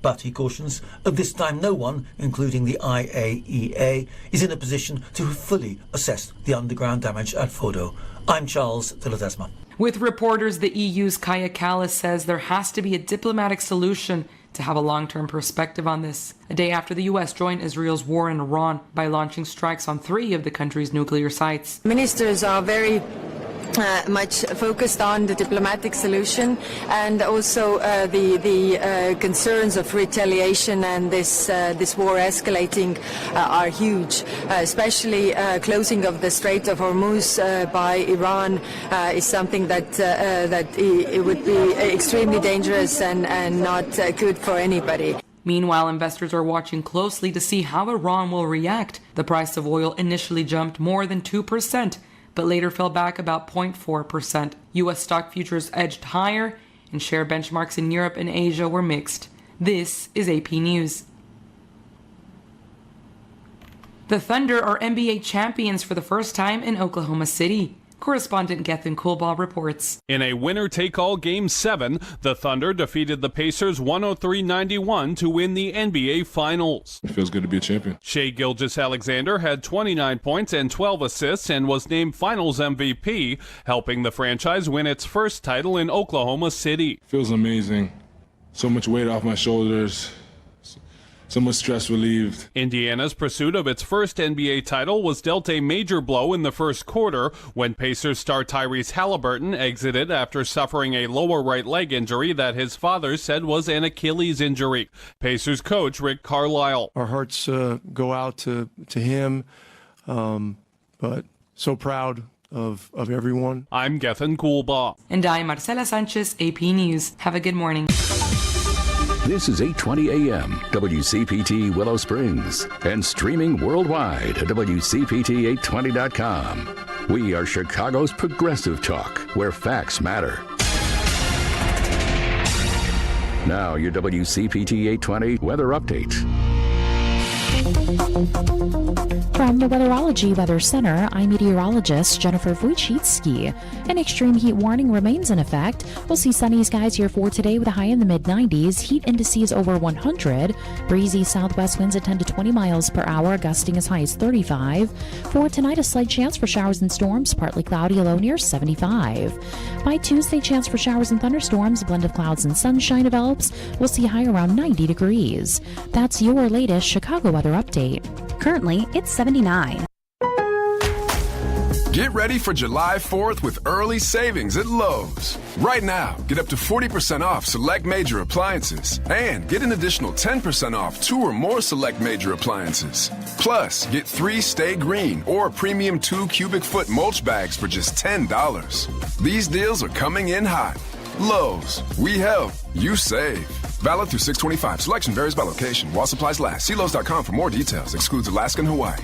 But, he cautions, at this time no one, including the IAEA, is in a position to fully assess the underground damage at Fordo. I'm Charles de Ledesma. With reporters, the EU's Kaja Kallas says there has to be a diplomatic solution to have a long-term perspective on this. A day after the U.S. joined Israel's war in Iran by launching strikes on 3 of the country's nuclear sites. Ministers are very much focused on the diplomatic solution and also the concerns of retaliation and this war escalating are huge. Especially closing of the Strait of Hormuz by Iran is something that it would be extremely dangerous and not good for anybody. Meanwhile, investors are watching closely to see how Iran will react. The price of oil initially jumped more than 2%. But later fell back about 0.4%. U.S. stock futures edged higher, and share benchmarks in Europe and Asia were mixed. This is AP News. The Thunder are NBA champions for the first time in Oklahoma City. Correspondent Kaitlyn Kash reports. In a winner-take-all Game 7, the Thunder defeated the Pacers 103-91 to win the NBA Finals. It feels good to be a champion. Shai Gilgeous-Alexander had 29 points and 12 assists and was named Finals MVP, helping the franchise win its first title in Oklahoma City. Feels amazing. So much weight off my shoulders. So much stress relieved. Indiana's pursuit of its first NBA title was dealt a major blow in the first quarter when Pacers star Tyrese Halliburton exited after suffering a lower right leg injury that his father said was an Achilles injury. Pacers coach Rick Carlisle. Our hearts go out to him, but so proud of everyone. I'm Kaitlyn Kash. And I'm Marcela Sanchez, AP News. Have a good morning. This is 8:20 a.m. WCPT Willow Springs and streaming worldwide at WCPT820.com. We are Chicago's progressive talk, where facts matter. Now your WCPT 820 weather update. From the Weatherology Weather Center, I'm meteorologist Jennifer Wojcicki. An extreme heat warning remains in effect. We'll see sunny skies here for today with a high in the mid-90s, heat indices over 100, breezy southwest winds at 10 to 20 miles per hour, gusting as high as 35. For tonight, a slight chance for showers and storms, partly cloudy, a low near 75. By Tuesday, chance for showers and thunderstorms, a blend of clouds and sunshine develops. We'll see high around 90 degrees. That's your latest Chicago weather update. Currently, it's 79. Get ready for July 4th with early savings at Lowe's. Right now, get up to 40% off select major appliances and get an additional 10% off 2 or more select major appliances. Plus, get 3 Stay Green or premium 2 cubic foot mulch bags for just $10. These deals are coming in hot. Lowe's, we help, you save. Valid through 6/25. Selection varies by location. While supplies last. See Lowe's.com for more details. Excludes Alaska and Hawaii.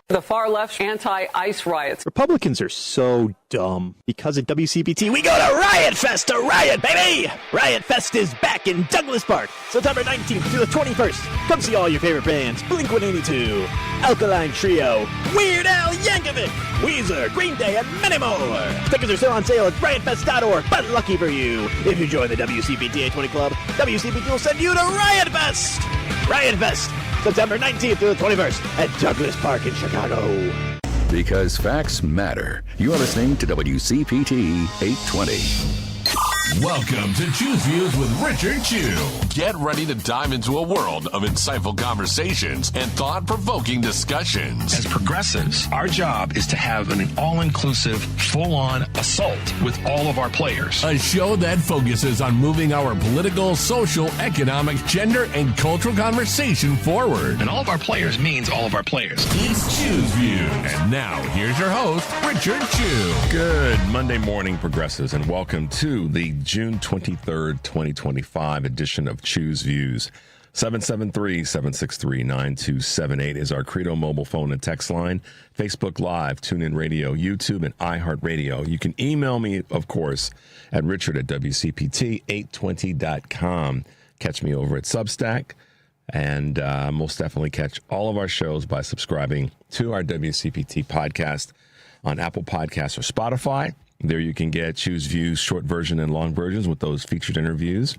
The far left's anti-ICE riots. Republicans are so dumb. Because at WCPT, we go to Riot Fest to riot, baby! Riot Fest is back in Douglas Park, September 19th through the 21st. Come see all your favorite bands, Blink-182, Alkaline Trio, Weird Al Yankovic, Weezer, Green Day, and many more. Tickets are still on sale at riotfest.org, but lucky for you, if you join the WCPT 820 Club, WCPT will send you to Riot Fest! Riot Fest! September 19th through the 21st at Douglas Park in Chicago. Because facts matter. You're listening to WCPT 820. Welcome to Choose Views with Richard Chew. Get ready to dive into a world of insightful conversations and thought-provoking discussions. As progressives, our job is to have an all-inclusive, full-on assault with all of our players. A show that focuses on moving our political, social, economic, gender, and cultural conversation forward. And all of our players means all of our players. It's Choose Views. And now, here's your host, Richard Chew. Good Monday morning, progressives, and welcome to the June 23rd, 2025 edition of Choose Views. 773-763-9278 is our Credo mobile phone and text line. Facebook Live, TuneIn Radio, YouTube, and iHeartRadio. You can email me, of course, at richard@wcpt820.com. Catch me over at Substack. And most definitely catch all of our shows by subscribing to our WCPT podcast on Apple Podcasts or Spotify. There you can get Choose Views, short version and long versions with those featured interviews.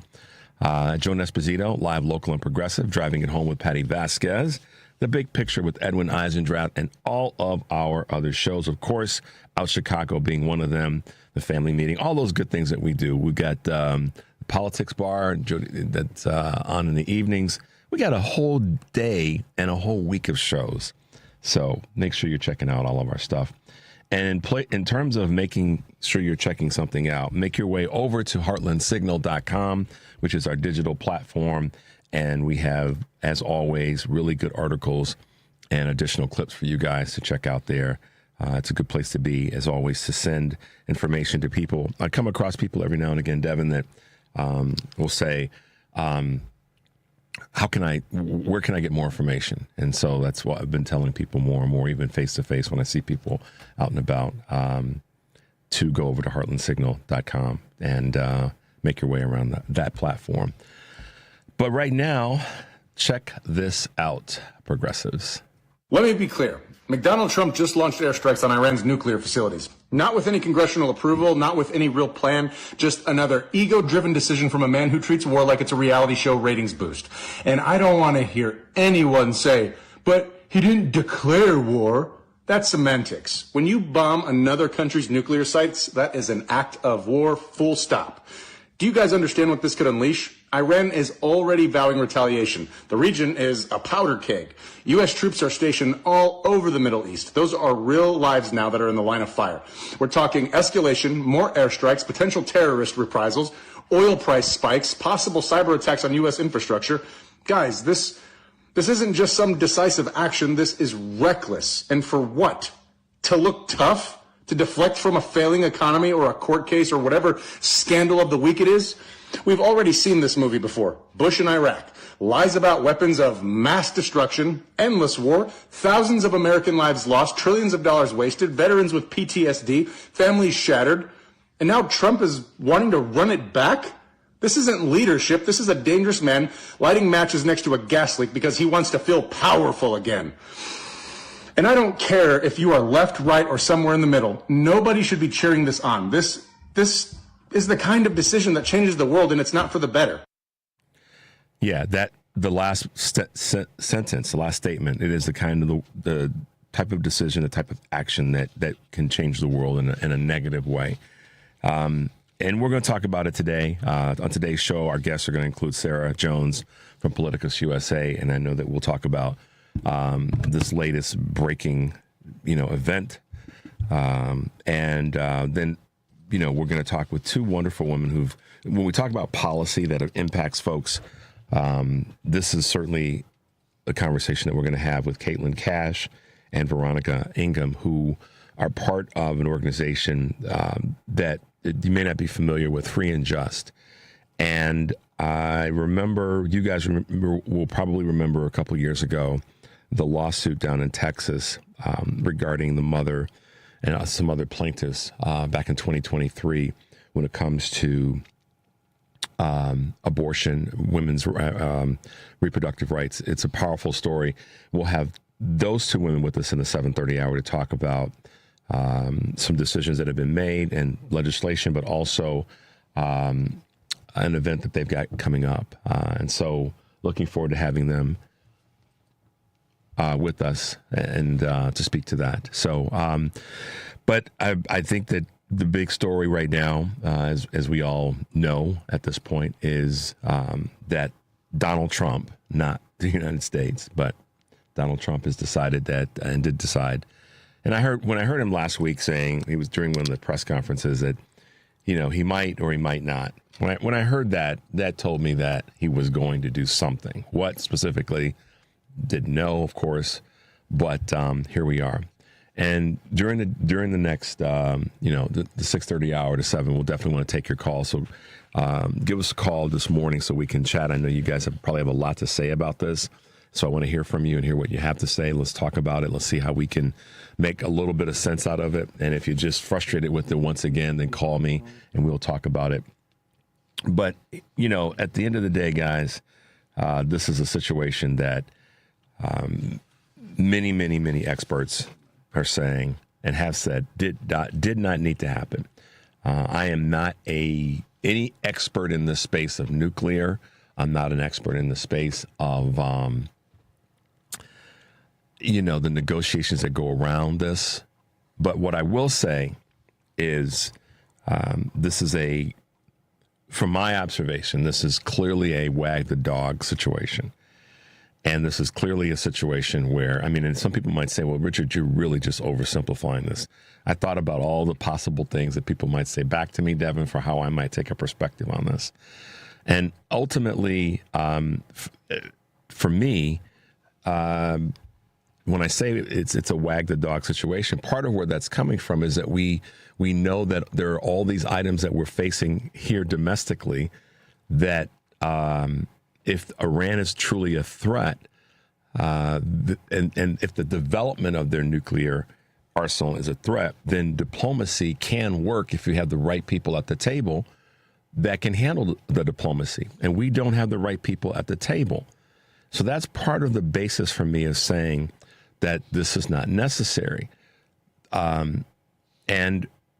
Joan Esposito, live, local, and progressive, driving it home with Patty Vasquez. The Big Picture with Edwin Eisendrath, and all of our other shows. Of course, Out Chicago being one of them, the family meeting, all those good things that we do. We got Politics Bar that's on in the evenings. We got a whole day and a whole week of shows. So make sure you're checking out all of our stuff. And in terms of making sure you're checking something out, make your way over to heartlandsignal.com, which is our digital platform. And we have, as always, really good articles and additional clips for you guys to check out there. It's a good place to be, as always, to send information to people. I come across people every now and again, Devin, that will say, where can I get more information? And so that's what I've been telling people more and more, even face-to-face when I see people out and about, to go over to heartlandsignal.com and make your way around that platform. But right now, check this out, progressives. Let me be clear. Donald Trump just launched airstrikes on Iran's nuclear facilities. Not with any congressional approval, not with any real plan, just another ego-driven decision from a man who treats war like it's a reality show ratings boost. And I don't want to hear anyone say, but he didn't declare war. That's semantics. When you bomb another country's nuclear sites, that is an act of war, full stop. Do you guys understand what this could unleash? Iran is already vowing retaliation. The region is a powder keg. U.S. troops are stationed all over the Middle East. Those are real lives now that are in the line of fire. We're talking escalation, more airstrikes, potential terrorist reprisals, oil price spikes, possible cyber attacks on U.S. infrastructure. Guys, this isn't just some decisive action. This is reckless. And for what? To look tough? To deflect from a failing economy or a court case or whatever scandal of the week it is? We've already seen this movie before. Bush in Iraq. Lies about weapons of mass destruction, endless war, thousands of American lives lost, trillions of dollars wasted, veterans with PTSD, families shattered. And now Trump is wanting to run it back? This isn't leadership. This is a dangerous man lighting matches next to a gas leak because he wants to feel powerful again. And I don't care if you are left, right, or somewhere in the middle. Nobody should be cheering this on. This is the kind of decision that changes the world, and it's not for the better. Yeah, the last sentence, the last statement, it is the kind of the type of decision, the type of action that can change the world in a negative way. And we're going to talk about it today. On today's show, our guests are going to include Sarah Jones from Politicus USA, and I know that we'll talk about this latest breaking, event. And then, we're going to talk with two wonderful women when we talk about policy that impacts folks, this is certainly a conversation that we're going to have with Kaitlyn Kash and Veronica Ingham, who are part of an organization that you may not be familiar with, Free and Just. And I remember, you guys will probably remember a couple years ago, the lawsuit down in Texas regarding the mother and some other plaintiffs back in 2023 when it comes to abortion, women's reproductive rights. It's a powerful story. We'll have those two women with us in the 7:30 hour to talk about some decisions that have been made and legislation, but also an event that they've got coming up. And so looking forward to having them with us and to speak to that. So, but I think that the big story right now, as we all know at this point, is that Donald Trump, not the United States, but Donald Trump has decided that, and did decide. And when I heard him last week saying, he was during one of the press conferences, that, he might or he might not. When I heard that told me that he was going to do something. What specifically? Didn't know, of course, but here we are. And during the next, the 6:30 hour to 7, we'll definitely want to take your call. So give us a call this morning so we can chat. I know you guys probably have a lot to say about this. So I want to hear from you and hear what you have to say. Let's talk about it. Let's see how we can make a little bit of sense out of it. And if you're just frustrated with it once again, then call me and we'll talk about it. But, at the end of the day, guys, this is a situation that many, many, many experts are saying and have said did not need to happen. I am not a any expert in the space of nuclear. I'm not an expert in the space of, the negotiations that go around this. But what I will say is this is from my observation, this is clearly a wag the dog situation. And this is clearly a situation where, and some people might say, well, Richard, you're really just oversimplifying this. I thought about all the possible things that people might say back to me, Devin, for how I might take a perspective on this. And ultimately, for me, when I say it's a wag the dog situation, part of where that's coming from is that we know that there are all these items that we're facing here domestically that if Iran is truly a threat, and if the development of their nuclear arsenal is a threat, then diplomacy can work if you have the right people at the table that can handle the diplomacy. And we don't have the right people at the table. So that's part of the basis for me of saying that this is not necessary. And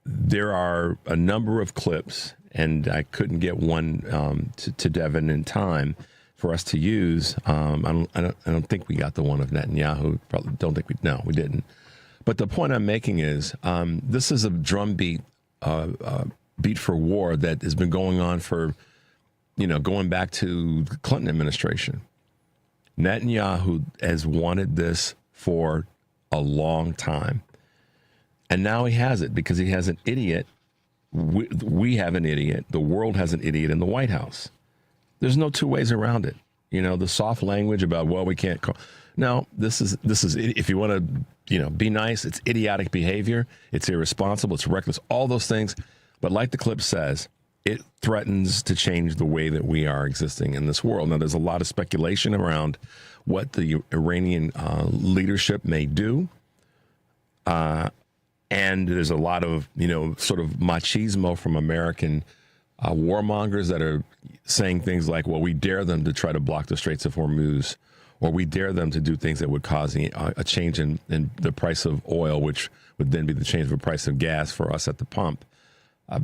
there are a number of clips, and I couldn't get one to Devin in time for us to use. I don't think we got the one of Netanyahu. Probably don't think we didn't. But the point I'm making is this is a drumbeat, beat for war that has been going on for, going back to the Clinton administration. Netanyahu has wanted this for a long time. And now he has it because he has an idiot. We have an idiot. The world has an idiot in the White House. There's no two ways around it. The soft language about, well, we can't call. No, this is if you want to, be nice, it's idiotic behavior. It's irresponsible. It's reckless, all those things. But like the clip says, it threatens to change the way that we are existing in this world. Now, there's a lot of speculation around what the Iranian leadership may do. And there's a lot of, sort of machismo from American warmongers that are saying things like, well, we dare them to try to block the Straits of Hormuz, or we dare them to do things that would cause a change in the price of oil, which would then be the change of the price of gas for us at the pump.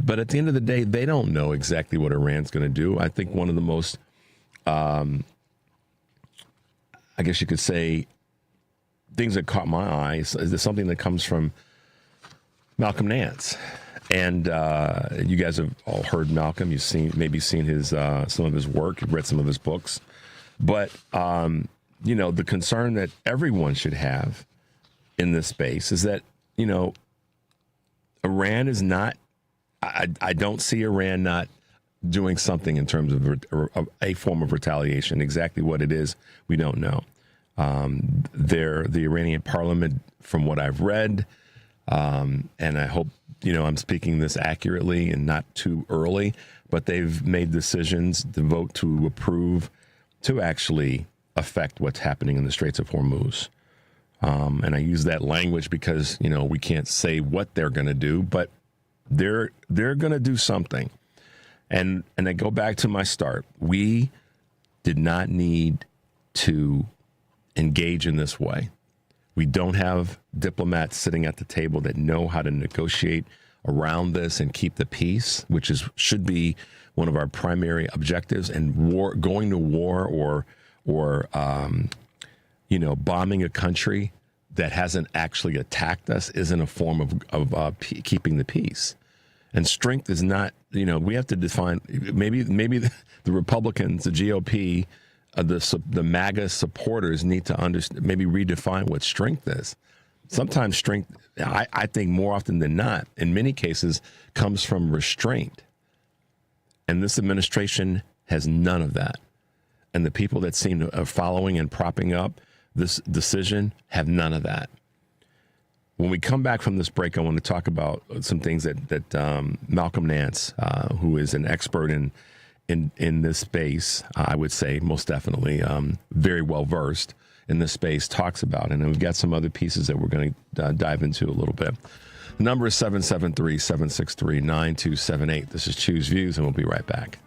But at the end of the day, they don't know exactly what Iran's going to do. I think one of the most, I guess you could say, things that caught my eye is something that comes from Malcolm Nance. And you guys have all heard Malcolm. You've maybe seen his some of his work, read some of his books. But, the concern that everyone should have in this space is that, Iran is not, I don't see Iran not doing something in terms of a form of retaliation. Exactly what it is, we don't know. The Iranian parliament, from what I've read, and I hope, I'm speaking this accurately and not too early, but they've made decisions to vote to approve to actually affect what's happening in the Straits of Hormuz. And I use that language because, we can't say what they're going to do, but they're going to do something. And I go back to my start. We did not need to engage in this way. We don't have diplomats sitting at the table that know how to negotiate around this and keep the peace, which should be one of our primary objectives. And going to war or bombing a country that hasn't actually attacked us isn't a form of keeping the peace. And strength is not, we have to define, maybe the Republicans, the GOP, the MAGA supporters need to understand, maybe redefine what strength is. Sometimes strength, I think more often than not, in many cases, comes from restraint. And this administration has none of that. And the people that seem to are following and propping up this decision have none of that. When we come back from this break, I want to talk about some things that Malcolm Nance, who is an expert in this space, I would say most definitely very well versed in this space, talks about. And then we've got some other pieces that we're going to dive into a little bit. The number is 773-763-9278. This is Choose Views, and we'll be right back.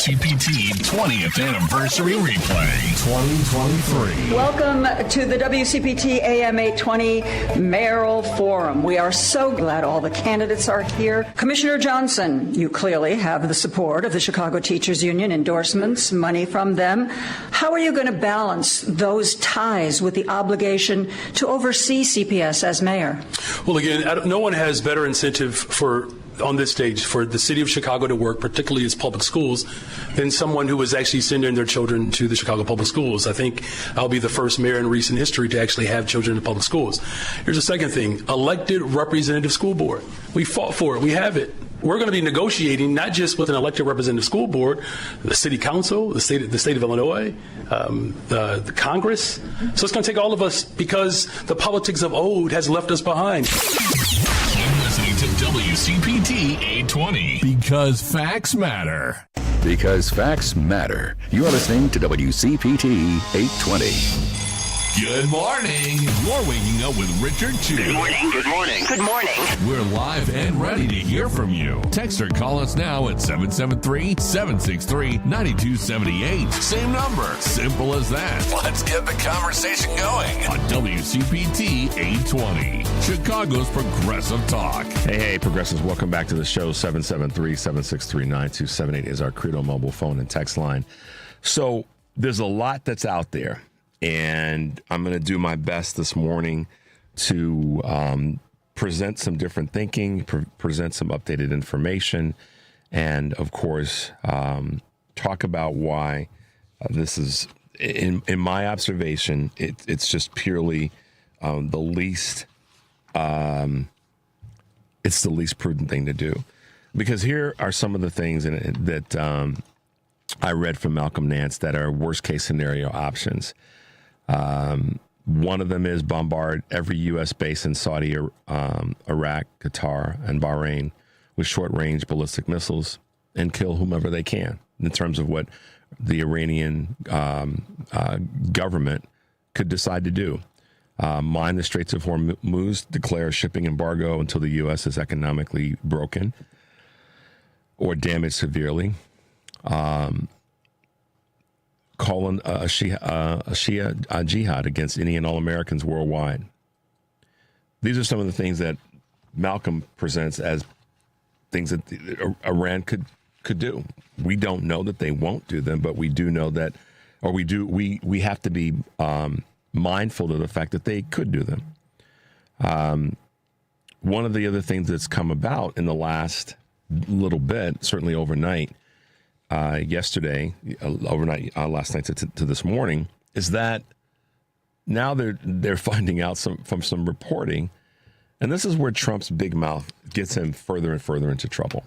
WCPT 20th Anniversary Replay 2023. Welcome to the WCPT AM 820 Mayoral Forum. We are so glad all the candidates are here. Commissioner Johnson, you clearly have the support of the Chicago Teachers Union, endorsements, money from them. How are you going to balance those ties with the obligation to oversee CPS as mayor? Well, again, no one has better incentive on this stage for the city of Chicago to work, particularly its public schools, than someone who was actually sending their children to the Chicago public schools. I think I'll be the first mayor in recent history to actually have children in the public schools. Here's the second thing, elected representative school board. We fought for it. We have it. We're going to be negotiating not just with an elected representative school board, the city council, the state of Illinois, the Congress. So it's going to take all of us because the politics of old has left us behind. Listening to WCPT 820. Because facts matter. Because facts matter. You are listening to WCPT 820. Good morning. You're waking up with Richard Chu. Good morning. Good morning. Good morning. We're live and ready to hear from you. Text or call us now at 773-763-9278. Same number. Simple as that. Let's get the conversation going on WCPT 820, Chicago's Progressive Talk. Hey, Progressives, welcome back to the show. 773-763-9278 is our Credo mobile phone and text line. So there's a lot that's out there. And I'm going to do my best this morning to present some different thinking, present some updated information, and, of course, talk about why this is, in my observation, it's just purely the least prudent thing to do. Because here are some of the things that I read from Malcolm Nance that are worst-case scenario options. One of them is bombard every U.S. base in Saudi, Iraq, Qatar, and Bahrain with short-range ballistic missiles and kill whomever they can, in terms of what the Iranian government could decide to do. Mine the Straits of Hormuz, declare a shipping embargo until the U.S. is economically broken or damaged severely. Calling a Shia jihad against any and all Americans worldwide. These are some of the things that Malcolm presents as things that Iran could do. We don't know that they won't do them, but we do know that, or we have to be mindful of the fact that they could do them. One of the other things that's come about in the last little bit, certainly overnight, last night to this morning, is that now they're finding out from some reporting, and this is where Trump's big mouth gets him further and further into trouble.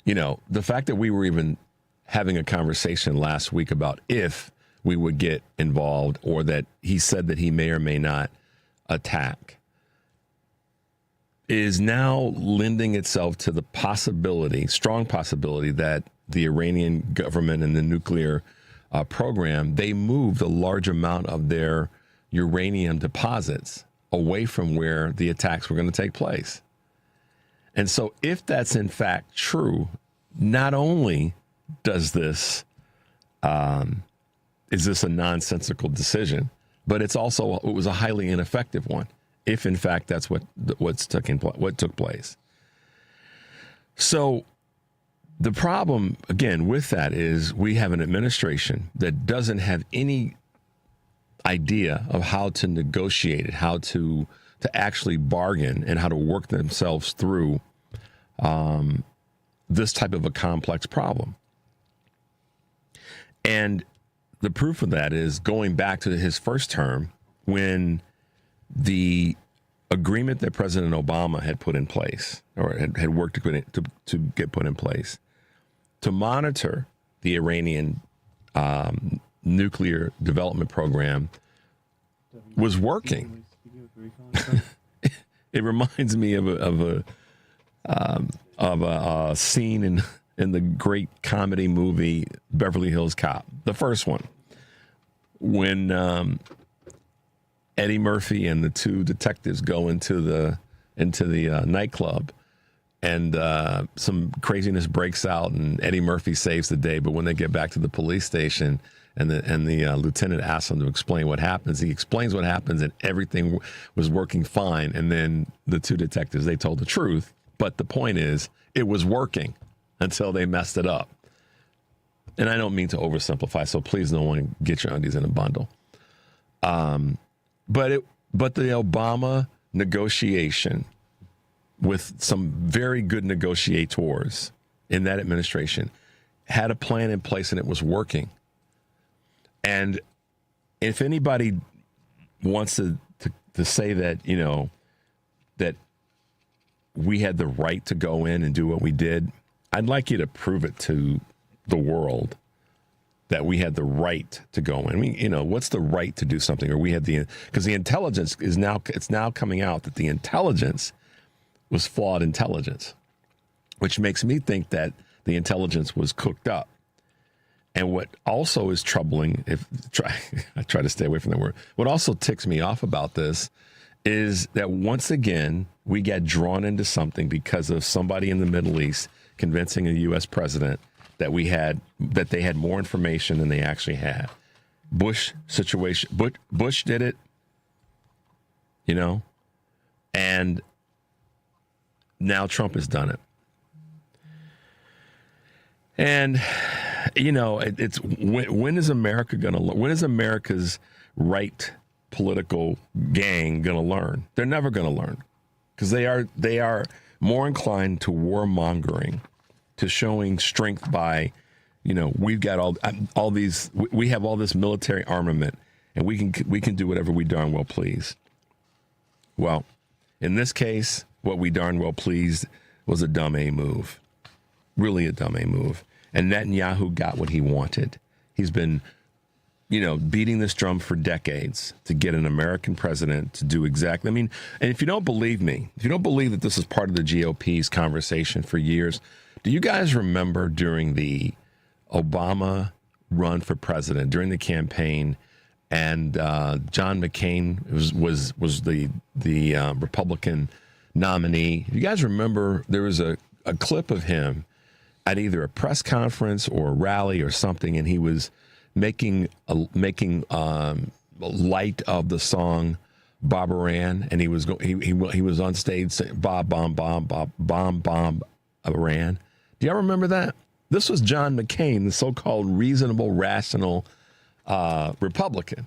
You know, the fact that we were even having a conversation last week about if we would get involved, or that he said that he may or may not attack, is now lending itself to the strong possibility, that the Iranian government and the nuclear program, they moved a large amount of their uranium deposits away from where the attacks were going to take place. And so if that's in fact true, not only does this, is this a nonsensical decision, but it was a highly ineffective one, if in fact that's what took place. So the problem, again, with that is we have an administration that doesn't have any idea of how to negotiate it, how to actually bargain, and how to work themselves through this type of a complex problem. And the proof of that is going back to his first term, when the agreement that President Obama had put in place, or had worked to get put in place, to monitor the Iranian nuclear development program, was working. It reminds me of a scene in the great comedy movie Beverly Hills Cop, the first one, when Eddie Murphy and the two detectives go into the nightclub, and some craziness breaks out, and Eddie Murphy saves the day. But when they get back to the police station, and the lieutenant asks him to explain what happens, he explains what happens, and everything was working fine. And then the two detectives, they told the truth, but the point is, it was working until they messed it up. And I don't mean to oversimplify, so please no one get your undies in a bundle. But the Obama negotiation, with some very good negotiators in that administration, had a plan in place and it was working. And if anybody wants to say that, you know, that we had the right to go in and do what we did, I'd like you to prove it to the world that we had the right to go in. You know, what's the right to do something? Or we had because the intelligence it's now coming out that the intelligence was flawed intelligence, which makes me think that the intelligence was cooked up. And what also is troubling, I try to stay away from that word, what also ticks me off about this is that once again, we get drawn into something because of somebody in the Middle East convincing a U.S. president that they had more information than they actually had. Bush situation, Bush did it, you know, and now Trump has done it. And, you know, it's when is America going to learn? When is America's right political gang going to learn? They're never going to learn, because they are more inclined to warmongering, to showing strength by, you know, we've got all these, we have all this military armament, and we can do whatever we darn well please. Well, in this case, what we darn well pleased was a dumb A move, really a dumb A move. And Netanyahu got what he wanted. He's been, you know, beating this drum for decades to get an American president to do exactly. I mean, and if you don't believe me, if you don't believe that this is part of the GOP's conversation for years, do you guys remember during the Obama run for president, during the campaign, and John McCain was the Republican nominee? You guys remember there was a clip of him at either a press conference or a rally or something, and he was making light of the song Bob Iran, and he was on stage saying Bob Iran. Do y'all remember that? This was John McCain, the so-called reasonable, rational Republican.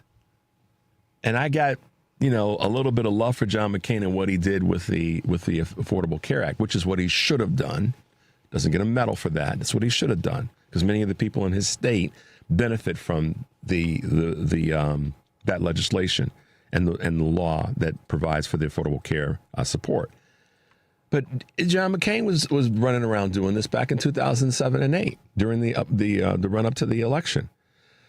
And I got, you know, a little bit of love for John McCain and what he did with the Affordable Care Act, which is what he should have done. Doesn't get a medal for that. That's what he should have done, because many of the people in his state benefit from that legislation and the law that provides for the Affordable Care support. But John McCain was running around doing this back in 2007 and 2008 during the run up to the election.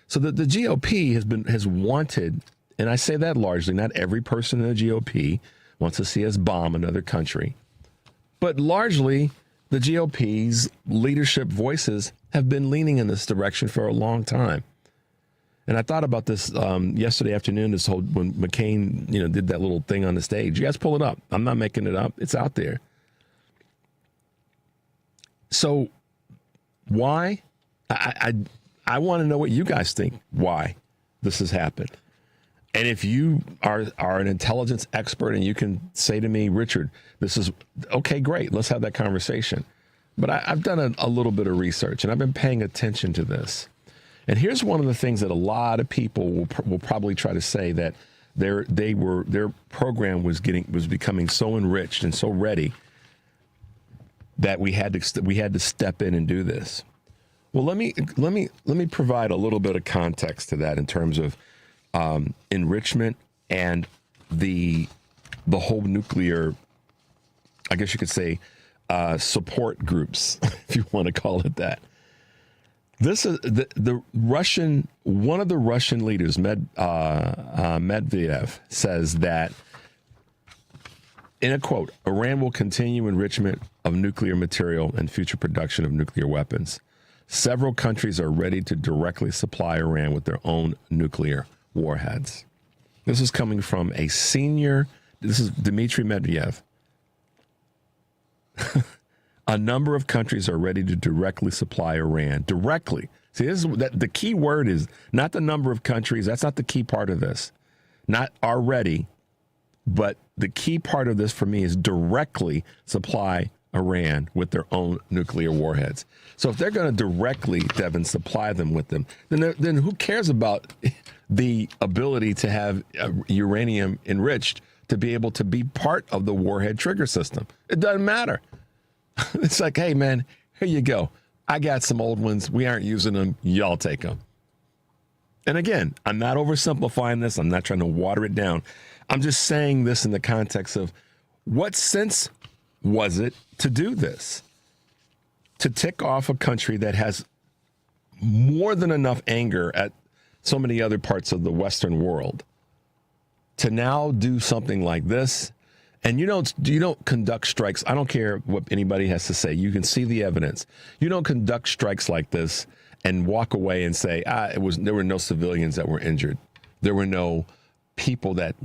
So the GOP has wanted, and I say that largely, not every person in the GOP wants to see us bomb another country, but largely the GOP's leadership voices have been leaning in this direction for a long time. And I thought about this yesterday afternoon, when McCain, you know, did that little thing on the stage. You guys pull it up. I'm not making it up. It's out there. So why? I want to know what you guys think, why this has happened. And if you are an intelligence expert and you can say to me, Richard, this is okay, great, let's have that conversation. But I've done a little bit of research, and I've been paying attention to this. And here's one of the things that a lot of people will probably try to say, that their program was becoming so enriched and so ready that we had to step in and do this. Well, let me provide a little bit of context to that in terms of enrichment and the whole nuclear, I guess you could say, support groups, if you want to call it that. This is one of the Russian leaders, Medvedev, says that, in a quote, Iran will continue enrichment of nuclear material and future production of nuclear weapons. Several countries are ready to directly supply Iran with their own nuclear warheads. This is coming from this is Dmitry Medvedev. A number of countries are ready to directly supply Iran. Directly. See, the key word is not the number of countries. That's not the key part of this. Not already, but the key part of this for me is directly supply Iran with their own nuclear warheads. So if they're going to directly, Devin, supply them with them, then who cares about the ability to have uranium enriched to be able to be part of the warhead trigger system? It doesn't matter. It's like, hey, man, here you go. I got some old ones. We aren't using them. Y'all take them. And again, I'm not oversimplifying this. I'm not trying to water it down. I'm just saying this in the context of what sense was it to do this? To tick off a country that has more than enough anger at so many other parts of the Western world to now do something like this. And you don't conduct strikes. I don't care what anybody has to say. You can see the evidence. You don't conduct strikes like this and walk away and say, there were no civilians that were injured. There were no people that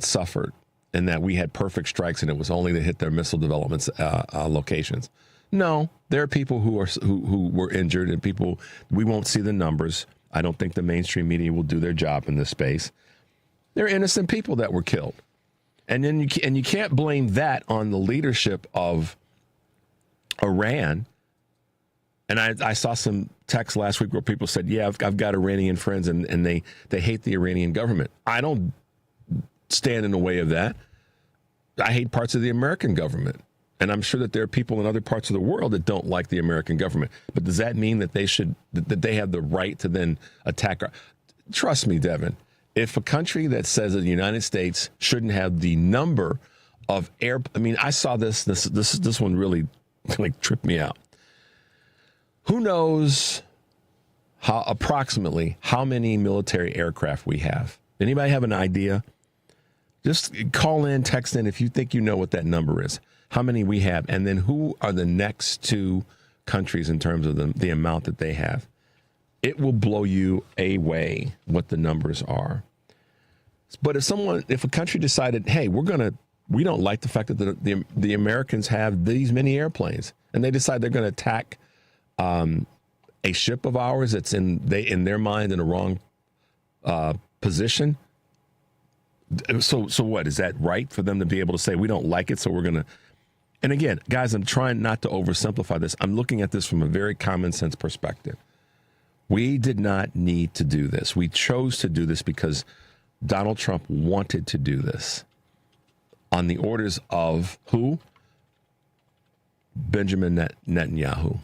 suffered, and that we had perfect strikes and it was only to hit their missile development locations. No, there are people who were injured, and people, we won't see the numbers. I don't think the mainstream media will do their job in this space. There are innocent people that were killed. And then you can't blame that on the leadership of Iran. And I saw some texts last week where people said, yeah, I've got Iranian friends and they hate the Iranian government. I don't stand in the way of that. I hate parts of the American government. And I'm sure that there are people in other parts of the world that don't like the American government. But does that mean that they have the right to then attack? Trust me, Devin. If a country that says that the United States shouldn't have the number of I saw this one really tripped me out. Who knows approximately how many military aircraft we have? Anybody have an idea? Just call in, text in if you think you know what that number is. How many we have, and then who are the next two countries in terms of the amount that they have. It will blow you away what the numbers are. But if a country decided, hey, we don't like the fact that the Americans have these many airplanes, and they decide they're going to attack a ship of ours that's in their mind in a wrong position. So what, is that right for them to be able to say, we don't like it, so we're going to... And again, guys, I'm trying not to oversimplify this. I'm looking at this from a very common sense perspective. We did not need to do this. We chose to do this because Donald Trump wanted to do this on the orders of who? Benjamin Netanyahu.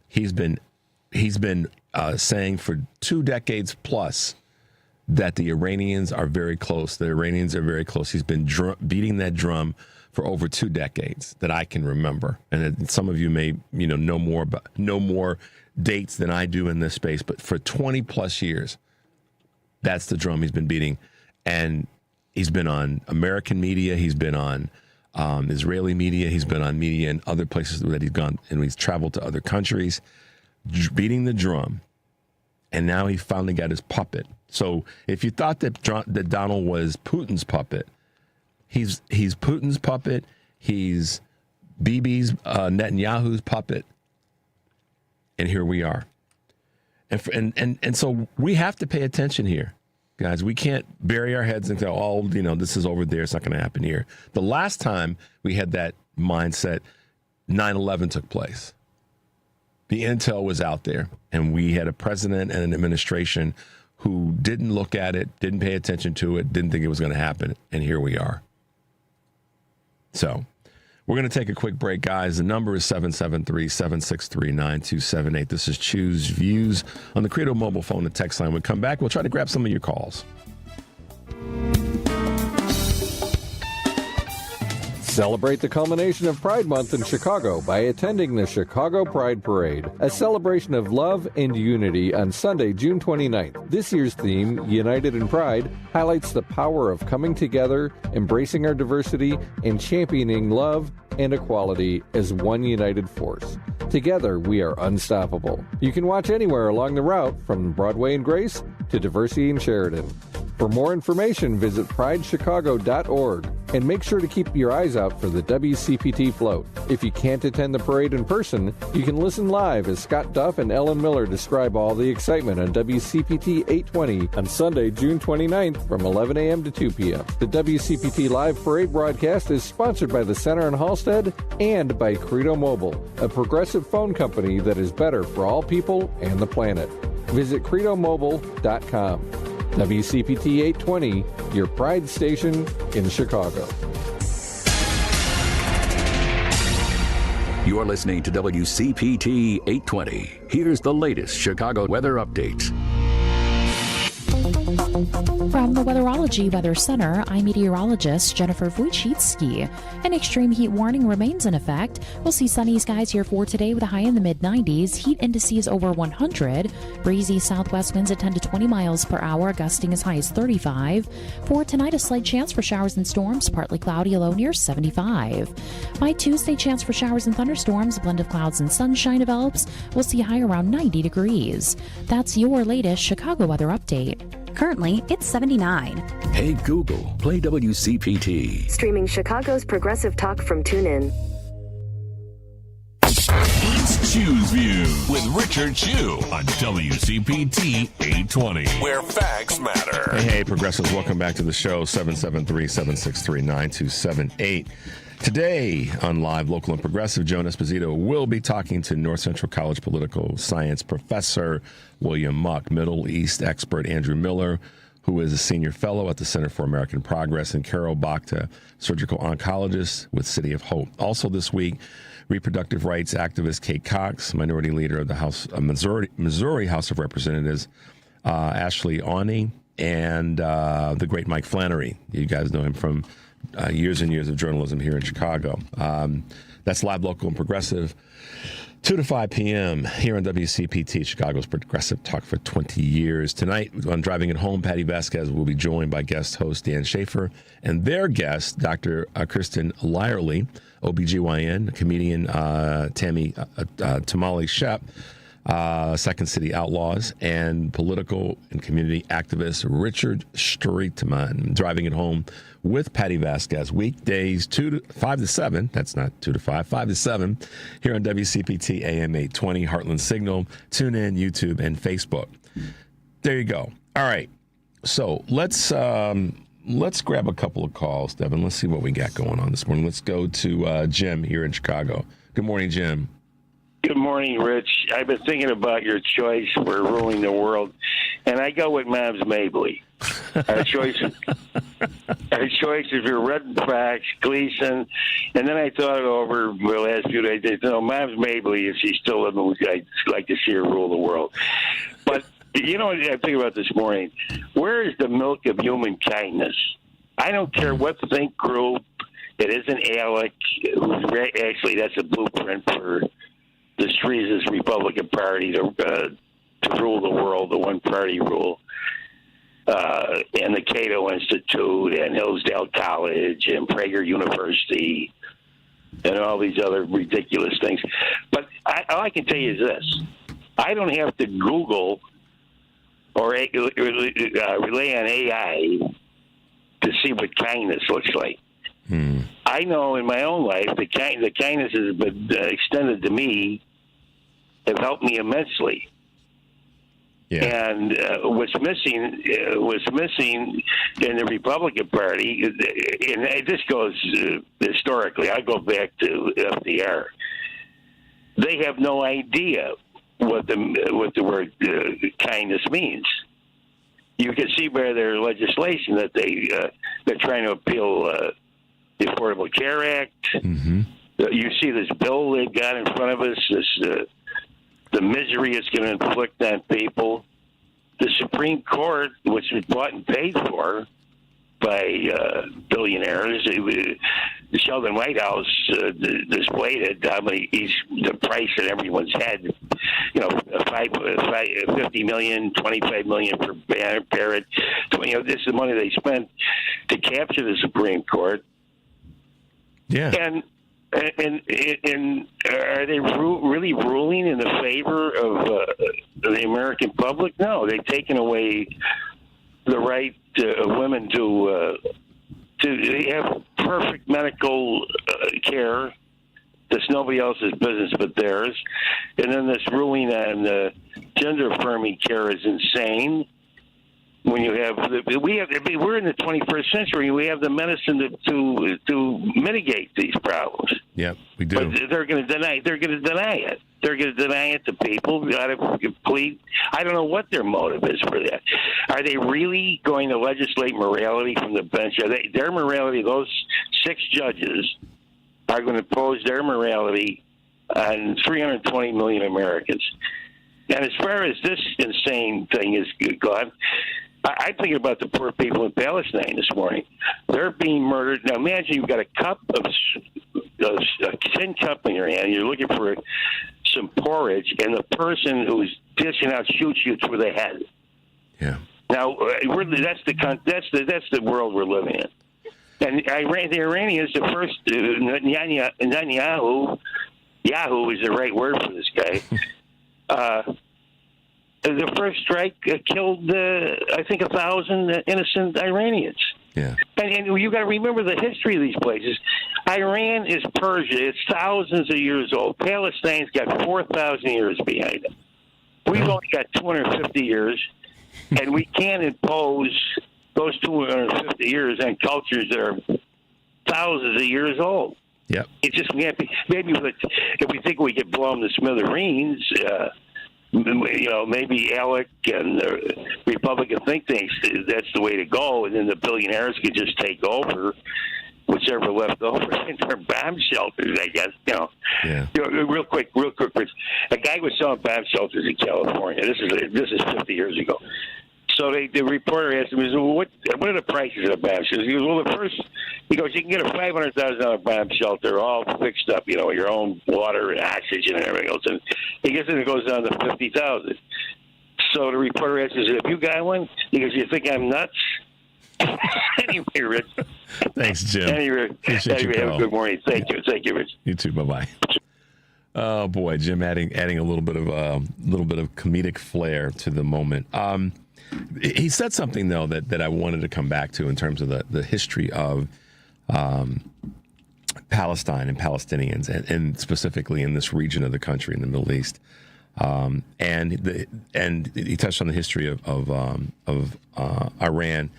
He's been saying for 2 decades plus that the Iranians are very close. The Iranians are very close. He's been beating that drum for over 2 decades that I can remember. And some of you may know more dates than I do in this space, but for 20 plus years, that's the drum he's been beating. And he's been on American media, he's been on Israeli media, he's been on media in other places that he's gone, and he's traveled to other countries, beating the drum. And now he finally got his puppet. So if you thought that Donald was Putin's puppet, he's Putin's puppet, he's Bibi's Netanyahu's puppet. And here we are. And so we have to pay attention here, guys. We can't bury our heads and go, this is over there. It's not going to happen here. The last time we had that mindset, 9/11 took place. The intel was out there, and we had a president and an administration who didn't look at it, didn't pay attention to it, didn't think it was going to happen. And here we are. So we're going to take a quick break, guys. The number is 773-763-9278. This is Choose Views on the Credo mobile phone and text line. When we come back, we'll try to grab some of your calls. Celebrate the culmination of Pride Month in Chicago by attending the Chicago Pride Parade, a celebration of love and unity on Sunday, June 29th. This year's theme, United in Pride, highlights the power of coming together, embracing our diversity, and championing love and equality as one united force. Together, we are unstoppable. You can watch anywhere along the route from Broadway and Grace to Diversey and Sheridan. For more information, visit pridechicago.org. And make sure to keep your eyes out for the WCPT float. If you can't attend the parade in person, you can listen live as Scott Duff and Ellen Miller describe all the excitement on WCPT 820 on Sunday, June 29th from 11 a.m. to 2 p.m. The WCPT live parade broadcast is sponsored by the Center in Halstead and by Credo Mobile, a progressive phone company that is better for all people and the planet. Visit credomobile.com. WCPT 820, your pride station in Chicago. You're listening to WCPT 820. Here's the latest Chicago weather update. From the Weatherology Weather Center, I'm meteorologist Jennifer Wojcicki. An extreme heat warning remains in effect. We'll see sunny skies here for today with a high in the mid-90s, heat indices over 100, breezy southwest winds at 10 to 20 miles per hour, gusting as high as 35. For tonight, a slight chance for showers and storms, partly cloudy, a low near 75. By Tuesday, chance for showers and thunderstorms, a blend of clouds and sunshine develops. We'll see a high around 90 degrees. That's your latest Chicago weather update. Currently, it's 79. Hey Google, play WCPT. Streaming Chicago's progressive talk from TuneIn. It's Chew's View with Richard Chew on WCPT 820, where facts matter. Hey, progressives, welcome back to the show, 773-763-9278. Today on Live, Local, and Progressive, Joan Esposito will be talking to North Central College political science professor William Muck, Middle East expert Andrew Miller, who is a senior fellow at the Center for American Progress, and Carol Bakhta, surgical oncologist with City of Hope. Also this week, reproductive rights activist Kate Cox, minority leader of the House of Missouri House of Representatives, Ashley Awney, and the great Mike Flannery. You guys know him from years and years of journalism here in Chicago. That's Live, Local, and Progressive, 2 to 5 p.m. here on WCPT, Chicago's progressive talk for 20 years. Tonight on Driving It Home, Patty Vasquez will be joined by guest host Dan Schaefer and their guest, Dr. Kristen Lyerly, OBGYN, comedian Tamale Shep, Second City Outlaws, and political and community activist Richard Streetman. Driving It Home with Patty Vasquez, weekdays 5 to 7. That's not 2 to 5, 5 to 7, here on WCPT AM 820, Heartland Signal, TuneIn, YouTube, and Facebook. There you go. All right. So let's grab a couple of calls, Devin. Let's see what we got going on this morning. Let's go to Jim here in Chicago. Good morning, Jim. Good morning, Rich. I've been thinking about your choice for ruling the world, and I go with Mavs Mabley. Our choice is for Red Fox, Gleason, and then I thought it over the last few days. Mavs Mabley, if she's still living, I'd like to see her rule the world. But you know what I think about this morning? Where is the milk of human kindness? I don't care what think group. It isn't ALEC. Actually, that's a blueprint for the Streez's Republican Party to rule the world, the one-party rule, and the Cato Institute and Hillsdale College and Prager University and all these other ridiculous things. But all I can tell you is this. I don't have to Google or rely on AI to see what kindness looks like. I know in my own life the kindness has been extended to me have helped me immensely. Yeah. And what's missing in the Republican Party, and this goes historically. I go back to FDR. They have no idea what the word kindness means. You can see by their legislation that they're trying to appeal the Affordable Care Act. Mm-hmm. You see this bill they've got in front of us. The misery it's going to inflict on people. The Supreme Court, which was bought and paid for by billionaires, the Sheldon Whitehouse displayed it. I mean, the price in everyone's head. $50 million, $25 million per parent. This is the money they spent to capture the Supreme Court. Yeah. And are they really ruling in the favor of the American public? No, they've taken away the right of women to to have perfect medical care. That's nobody else's business but theirs. And then this ruling on gender-affirming care is insane. When you have, we're in the 21st century. We have the medicine to mitigate these problems. Yeah, we do. But they're going to deny. They're going to deny it. They're going to deny it to people out of complete. I don't know what their motive is for that. Are they really going to legislate morality from the bench? Are they their morality? Those 6 judges are going to impose their morality on 320 million Americans. And as far as this insane thing is gone, I'm thinking about the poor people in Palestine this morning. They're being murdered. Now imagine you've got a tin cup in your hand. You're looking for some porridge, and the person who's dishing out shoots you through the head. Yeah. Now that's the world we're living in. And the Iranians, the first Netanyahu, Yahoo is the right word for this guy. The first strike killed, I think, 1,000 innocent Iranians. Yeah. And you got to remember the history of these places. Iran is Persia. It's thousands of years old. Palestine's got 4,000 years behind it. We've only got 250 years, and we can't impose those 250 years on cultures that are thousands of years old. Yep. It just can't be. Maybe if we think we could blow them to smithereens, maybe Alec and the Republican think tanks, that's the way to go, and then the billionaires could just take over whichever left over in their bomb shelters, I guess. Yeah. Real quick, Rich. A guy was selling bomb shelters in California. This is 50 years ago. So the reporter asked him, he said, well, what are the prices of bomb shelters? He goes, well, you can get a $500,000 bomb shelter all fixed up, your own water and oxygen and everything else. And he gets it goes down to $50,000. So the reporter asked him, have you got one? He goes, you think I'm nuts? Anyway, Rich. Thanks, Jim. Anyway, have a good morning. Thank you, Rich. You too. Bye-bye. Oh boy, Jim adding a little bit of comedic flair to the moment. He said something though that I wanted to come back to in terms of the history of Palestine and Palestinians, and specifically in this region of the country in the Middle East. And he touched on the history of Iran.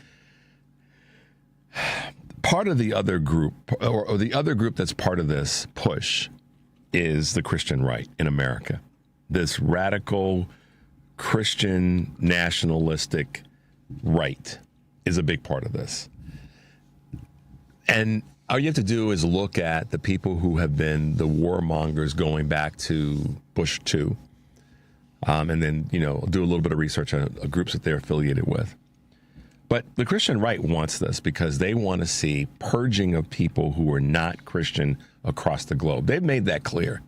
Part of the other group, or the other group that's part of this push, is the Christian right in America. This radical Christian nationalistic right is a big part of this. And all you have to do is look at the people who have been the warmongers going back to Bush 2, and then, do a little bit of research on groups that they're affiliated with. But the Christian right wants this because they want to see purging of people who are not Christian across the globe. They've made that clear.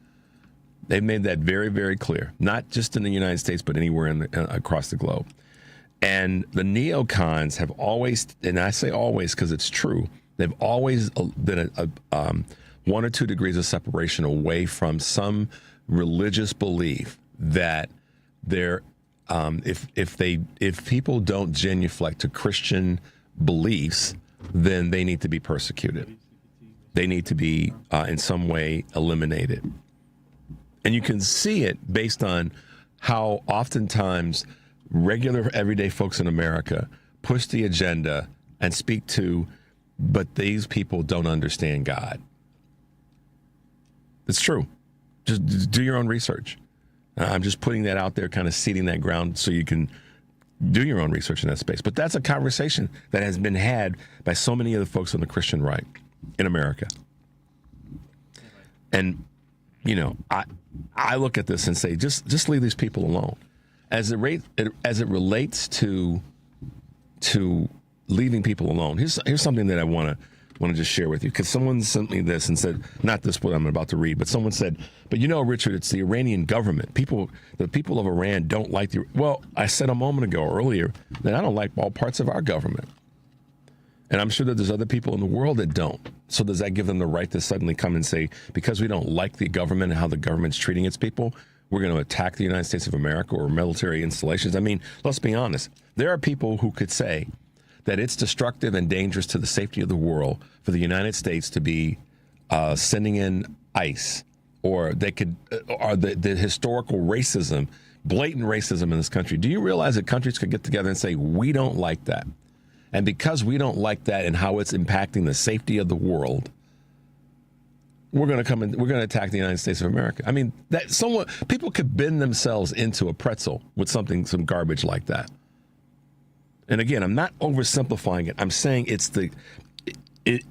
They've made that very, very clear, not just in the United States, but anywhere across the globe. And the neocons have always, and I say always because it's true, they've always been a 1 or 2 degrees of separation away from some religious belief that they're if people don't genuflect to Christian beliefs, then they need to be persecuted. They need to be in some way eliminated. And you can see it based on how oftentimes regular everyday folks in America push the agenda and speak to, but these people don't understand God. It's true. Just do your own research. I'm just putting that out there, kind of seeding that ground so you can do your own research in that space. But that's a conversation that has been had by so many of the folks on the Christian right in America. And, I look at this and say, just leave these people alone. As it relates to leaving people alone, here's something that I want to just share with you, because someone sent me this and said, not this what I'm about to read, but someone said, but Richard, it's the Iranian government. The people of Iran don't like well, I said a moment ago earlier that I don't like all parts of our government. And I'm sure that there's other people in the world that don't. So does that give them the right to suddenly come and say, because we don't like the government and how the government's treating its people, we're going to attack the United States of America or military installations? I mean, let's be honest. There are people who could say that it's destructive and dangerous to the safety of the world for the United States to be sending in ICE, or they could, or the historical racism, blatant racism in this country. Do you realize that countries could get together and say, we don't like that? And because we don't like that and how it's impacting the safety of the world, we're going to come and we're going to attack the United States of America. I mean, people could bend themselves into a pretzel with some garbage like that. And again, I'm not oversimplifying it. I'm saying it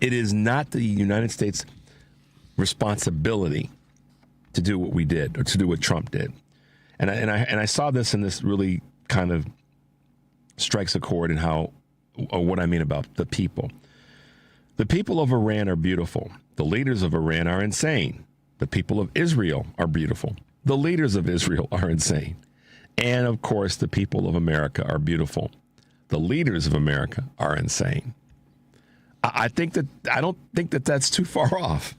is not the United States' responsibility to do what we did, or to do what Trump did. And I saw this, and this really kind of strikes a chord in what I mean about the people. The people of Iran are beautiful. The leaders of Iran are insane. The people of Israel are beautiful. The leaders of Israel are insane. And of course, the people of America are beautiful. The leaders of America are insane. I don't think that that's too far off.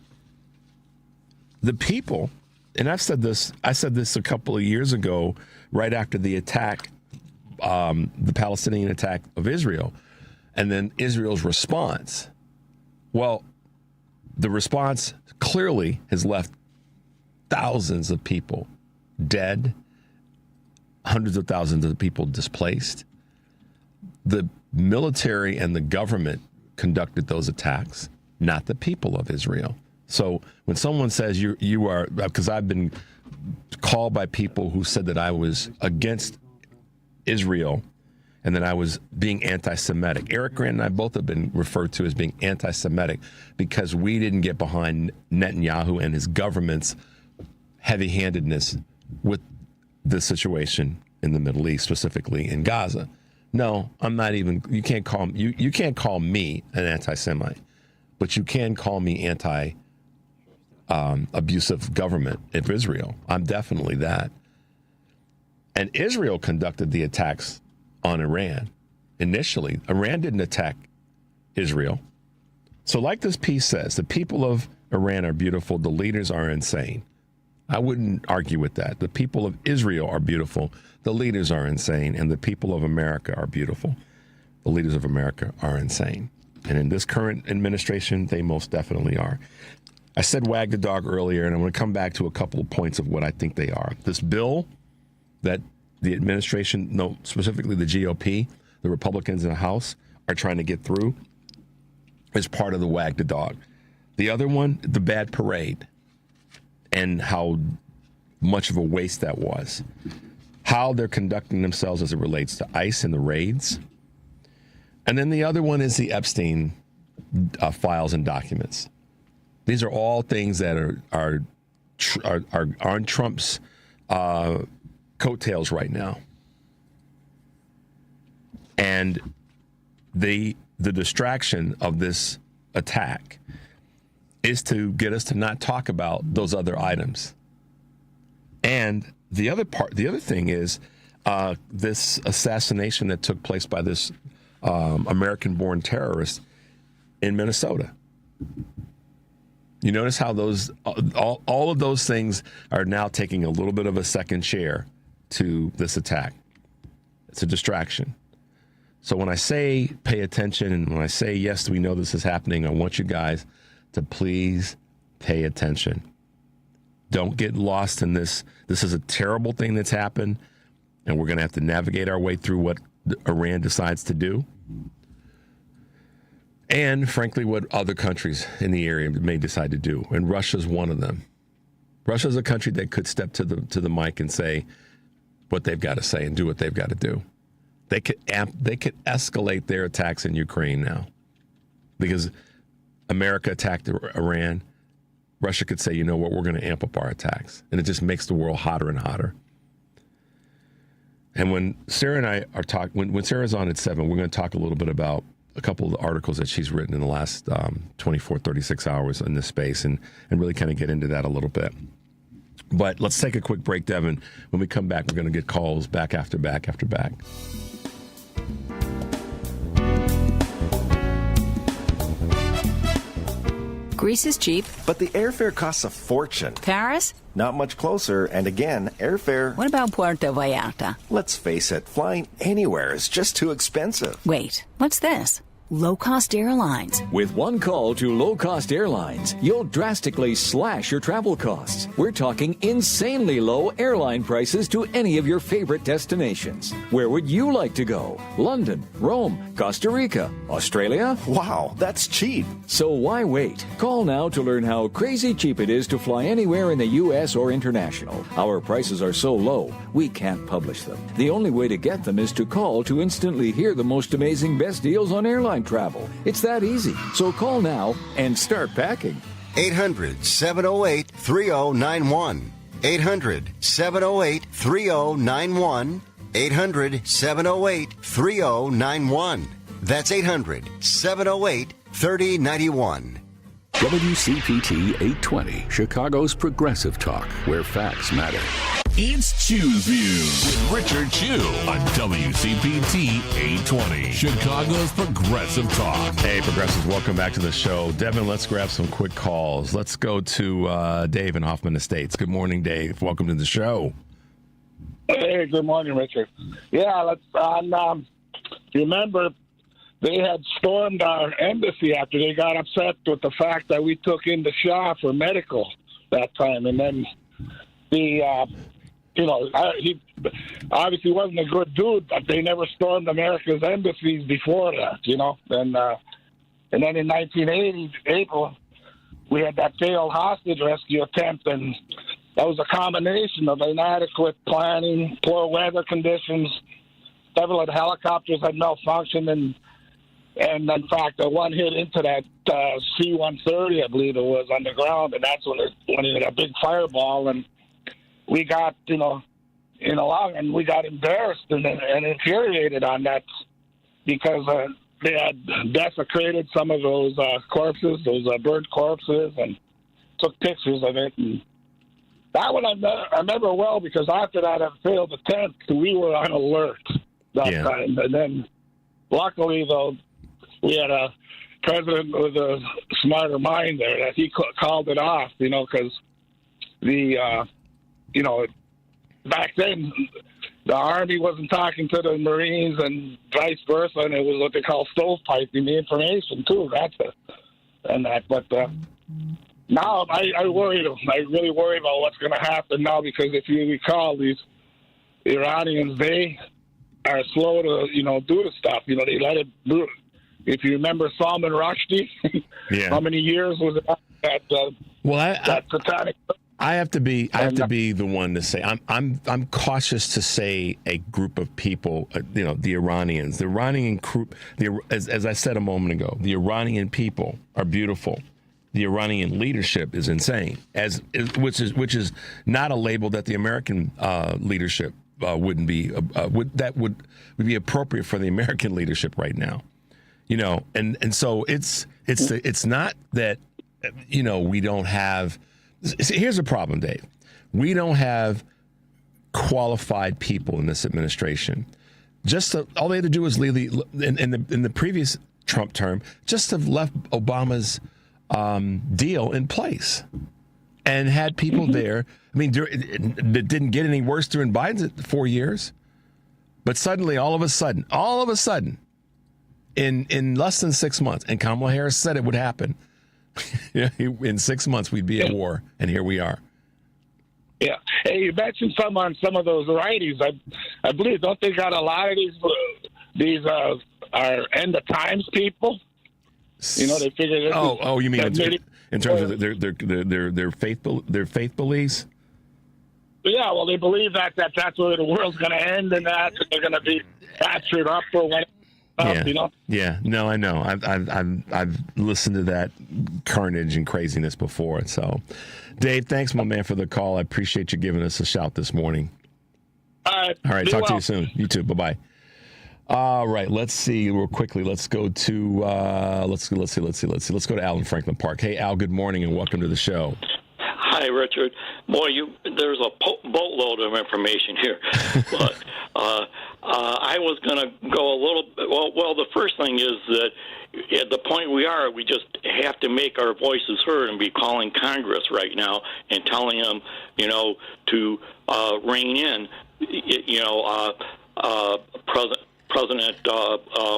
The people, and I said this a couple of years ago, right after the attack, the Palestinian attack of Israel, and then Israel's response. Well, the response clearly has left thousands of people dead, hundreds of thousands of people displaced. The military and the government conducted those attacks, not the people of Israel. So when someone says you are, because I've been called by people who said that I was against Israel and that I was being anti-Semitic. Eric Grant and I both have been referred to as being anti-Semitic because we didn't get behind Netanyahu and his government's heavy-handedness with the situation in the Middle East, specifically in Gaza. No, I'm not even, you can't call me an anti-Semite, but you can call me abusive government of Israel. I'm definitely that. And Israel conducted the attacks on Iran. Initially, Iran didn't attack Israel. So like this piece says, the people of Iran are beautiful, the leaders are insane. I wouldn't argue with that. The people of Israel are beautiful, the leaders are insane, and the people of America are beautiful. The leaders of America are insane. And in this current administration, they most definitely are. I said wag the dog earlier, and I'm going to come back to a couple of points of what I think they are. This bill that the administration, no, specifically the GOP, the Republicans in the House, are trying to get through is part of the wag the dog. The other one, the bad parade, and how much of a waste that was. How they're conducting themselves as it relates to ICE and the raids. And then the other one is the Epstein files and documents. These are all things that are on Trump's coattails right now. And the distraction of this attack is to get us to not talk about those other items. And the other thing is this assassination that took place by this American-born terrorist in Minnesota. You notice how all of those things are now taking a little bit of a second chair to this attack. It's a distraction. So when I say pay attention and when I say, yes, we know this is happening, I want you guys to please pay attention. Don't get lost in this. This is a terrible thing that's happened, and we're going to have to navigate our way through what Iran decides to do. And, frankly, what other countries in the area may decide to do. And Russia's one of them. Russia's a country that could step to the mic and say what they've got to say and do what they've got to do. They could escalate their attacks in Ukraine now. Because America attacked Iran. Russia could say, you know what, we're going to amp up our attacks. And it just makes the world hotter and hotter. And when Sarah and I are talking, when Sarah's on at 7, we're going to talk a little bit about a couple of the articles that she's written in the last 24, 36 hours in this space and really kind of get into that a little bit. But let's take a quick break, Devin. When we come back, we're going to get calls back after back after back. Greece is cheap. But the airfare costs a fortune. Paris? Not much closer, and again, airfare... What about Puerto Vallarta? Let's face it, flying anywhere is just too expensive. Wait, what's this? Low-cost airlines. With one call to low-cost airlines, you'll drastically slash your travel costs. We're talking insanely low airline prices to any of your favorite destinations. Where would you like to go? London, Rome, Costa Rica, Australia? Wow, that's cheap. So why wait? Call now to learn how crazy cheap it is to fly anywhere in the U.S. or international. Our prices are so low, we can't publish them. The only way to get them is to call to instantly hear the most amazing best deals on airline travel. It's that easy. So call now and start packing. 800-708-3091. 800-708-3091. 800-708-3091. That's 800-708-3091. WCPT 820, Chicago's progressive talk, where facts matter. It's Choose View with Richard Chu on WCPT 820, Chicago's progressive talk. Hey, progressives, welcome back to the show. Devin, let's grab some quick calls. Let's go to Dave in Hoffman Estates. Good morning, Dave. Welcome to the show. Hey, good morning, Richard. Yeah, let's remember they had stormed our embassy after they got upset with the fact that we took in the Shah for medical that time. And then he obviously wasn't a good dude, but they never stormed America's embassies before that, And then in 1980, April, we had that failed hostage rescue attempt, and that was a combination of inadequate planning, poor weather conditions. Several of the helicopters had malfunctioned, and in fact, one hit into that C-130, I believe it was, on the ground, and that's when it hit a big fireball, and we got, in the long run, we got embarrassed and infuriated on that because they had desecrated some of those corpses, those burnt corpses, and took pictures of it. And that one I remember well because after that failed attempt, we were on alert that time. And then, luckily, though, we had a president with a smarter mind there that he called it off, because back then the Army wasn't talking to the Marines and vice versa, and it was what they call stovepiping the information too. But now I really worry about what's going to happen now, because if you recall, these Iranians, they are slow to do the stuff. They let it do. If you remember Salman Rushdie, how many years was it that satanic? I have to be the one to say I'm cautious to say a group of people, the Iranians, the Iranian group. As I said a moment ago, the Iranian people are beautiful. The Iranian leadership is insane, which is not a label that the American leadership wouldn't be would be appropriate for the American leadership right now. And so it's not that we don't have. Here's the problem, Dave. We don't have qualified people in this administration. All they had to do was leave in the previous Trump term, just have left Obama's deal in place and had people there. I mean, it didn't get any worse during Biden's 4 years, but suddenly, all of a sudden, in less than 6 months, and Kamala Harris said it would happen. In 6 months, we'd be at war, and here we are. Yeah. Hey, you mentioned some of those righties. I believe, don't they got a lot of these are end of times people? They figure. Oh, you mean in terms of their faith beliefs? Yeah. Well, they believe that's where the world's going to end, and that they're going to be captured up or whatever. Yeah. No, I know. I've listened to that carnage and craziness before. So, Dave, thanks, my man, for the call. I appreciate you giving us a shout this morning. All right. Talk to you soon. You too. Bye-bye. All right. Let's see real quickly. Let's go to let's go to Al in Franklin Park. Hey, Al. Good morning and welcome to the show. Hi, Richard. Boy, there's a boatload of information here. But I was going to go a little bit. Well, the first thing is that at the point we are, we just have to make our voices heard and be calling Congress right now and telling them, to rein in, President,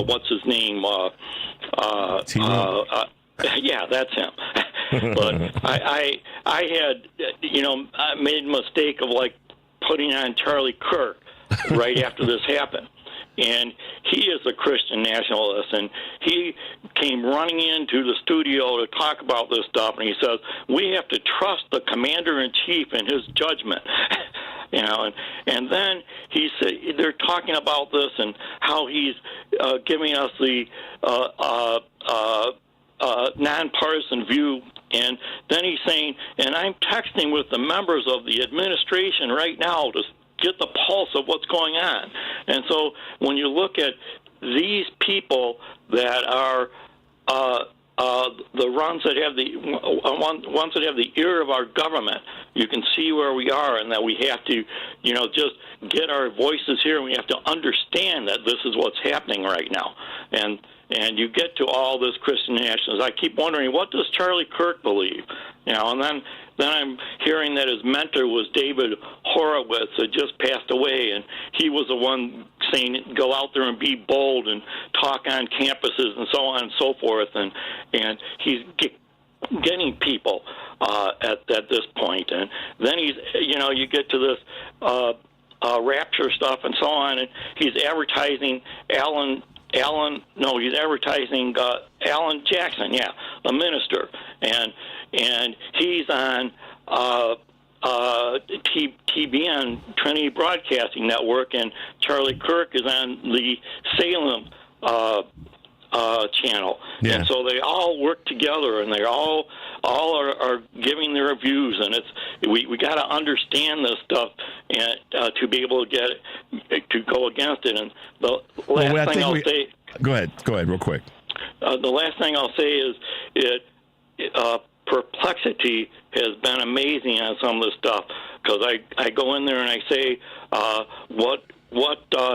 what's his name? Yeah, that's him. But I had, I made a mistake of putting on Charlie Kirk right after this happened. And he is a Christian nationalist, and he came running into the studio to talk about this stuff, and he says, we have to trust the commander-in-chief and his judgment. And then he said, they're talking about this and how he's giving us the nonpartisan view. And then he's saying, and I'm texting with the members of the administration right now to get the pulse of what's going on. And so when you look at these people that are the ones that have the ear of our government, you can see where we are, and that we have to, just get our voices here, and we have to understand that this is what's happening right now. And you get to all this Christian nationalism. I keep wondering, what does Charlie Kirk believe? And then I'm hearing that his mentor was David Horowitz, that just passed away, and he was the one saying, go out there and be bold and talk on campuses and so on and so forth. And he's getting people at this point. And then he's, you get to this rapture stuff and so on, and he's advertising he's advertising Alan Jackson, a minister, and he's on TBN, Trinity Broadcasting Network, and Charlie Kirk is on the Salem channel. Yeah. And so they all work together, and they all are giving their views, and we got to understand this stuff and to be able to to go against it. And the last thing I'll say. Go ahead, real quick. The last thing I'll say is perplexity has been amazing on some of this stuff, because I go in there and I say, what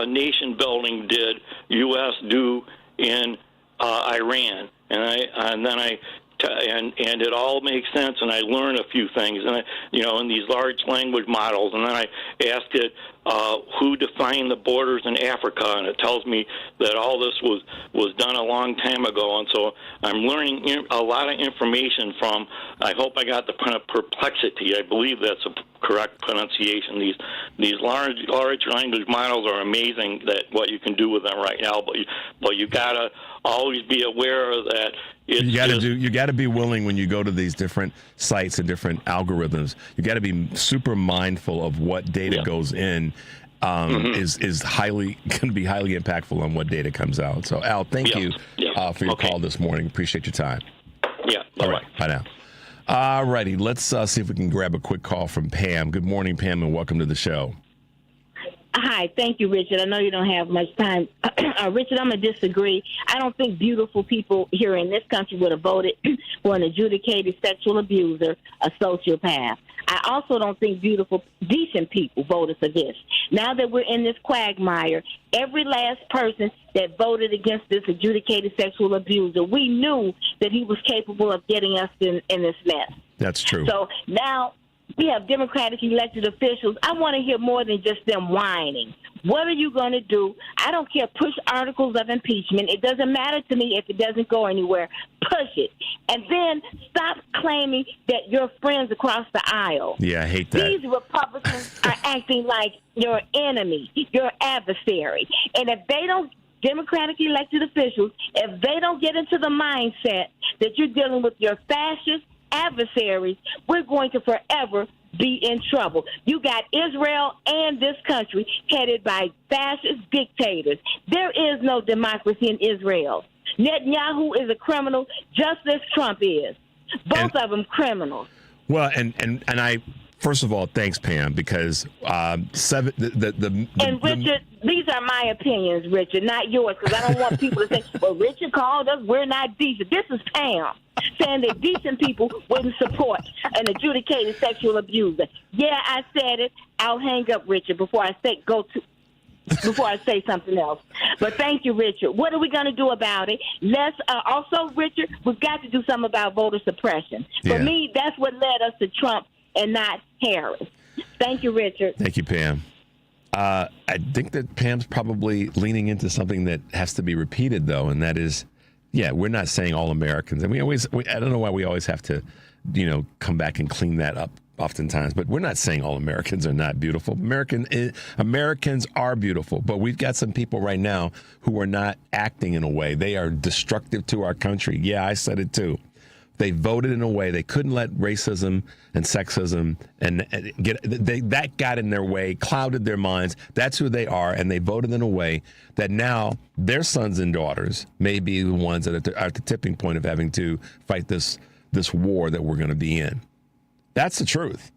nation building did U.S. do in Iran? And it all makes sense, and I learn a few things, and in these large language models, and then I ask it who defined the borders in Africa, and it tells me that all this was done a long time ago, and so I'm learning a lot of information from. I hope I got the perplexity. I believe that's a correct pronunciation. These large language models are amazing, that what you can do with them right now, but you gotta always be aware that. You got to be willing when you go to these different sites and different algorithms. You got to be super mindful of what data goes in. Is going to be highly impactful on what data comes out. So Al, thank you for your call this morning. Appreciate your time. Yeah. All right. Bye now. All righty. Let's see if we can grab a quick call from Pam. Good morning, Pam, and welcome to the show. Hi, thank you, Richard. I know you don't have much time. Richard, I'm going to disagree. I don't think beautiful people here in this country would have voted for an adjudicated sexual abuser, a sociopath. I also don't think beautiful, decent people voted for this. Now that we're in this quagmire, every last person that voted against this adjudicated sexual abuser, we knew that he was capable of getting us in this mess. That's true. So now we have Democratic elected officials. I want to hear more than just them whining. What are you going to do? I don't care. Push articles of impeachment. It doesn't matter to me if it doesn't go anywhere. Push it. And then stop claiming that you're friends across the aisle. Yeah, I hate that. These Republicans are acting like your enemy, your adversary. And if they don't, Democratic elected officials, if they don't get into the mindset that you're dealing with your fascist adversaries, we're going to forever be in trouble. You got Israel and this country headed by fascist dictators. There is no democracy in Israel. Netanyahu is a criminal, just as Trump is. Both of them criminals. Well, and I, first of all, thanks, Pam, because And Richard, these are my opinions, Richard, not yours, because I don't want people to say, well, Richard called us, we're not decent. This is Pam saying that decent people wouldn't support an adjudicated sexual abuser. Yeah, I said it. I'll hang up, Richard, before I say go to. before I say something else. But thank you, Richard. What are we going to do about it? Let's also, Richard, we've got to do something about voter suppression. For me, that's what led us to Trump and not Harris. Thank you, Richard. Thank you, Pam. I think that Pam's probably leaning into something that has to be repeated, though, and that is, we're not saying all Americans. And I don't know why we always have to, come back and clean that up oftentimes, but we're not saying all Americans are not beautiful. Americans are beautiful, but we've got some people right now who are not acting in a way. They are destructive to our country. Yeah, I said it too. They voted in a way they couldn't let racism and sexism that got in their way, clouded their minds. That's who they are, and they voted in a way that now their sons and daughters may be the ones that are at the tipping point of having to fight this war that we're going to be in. That's the truth,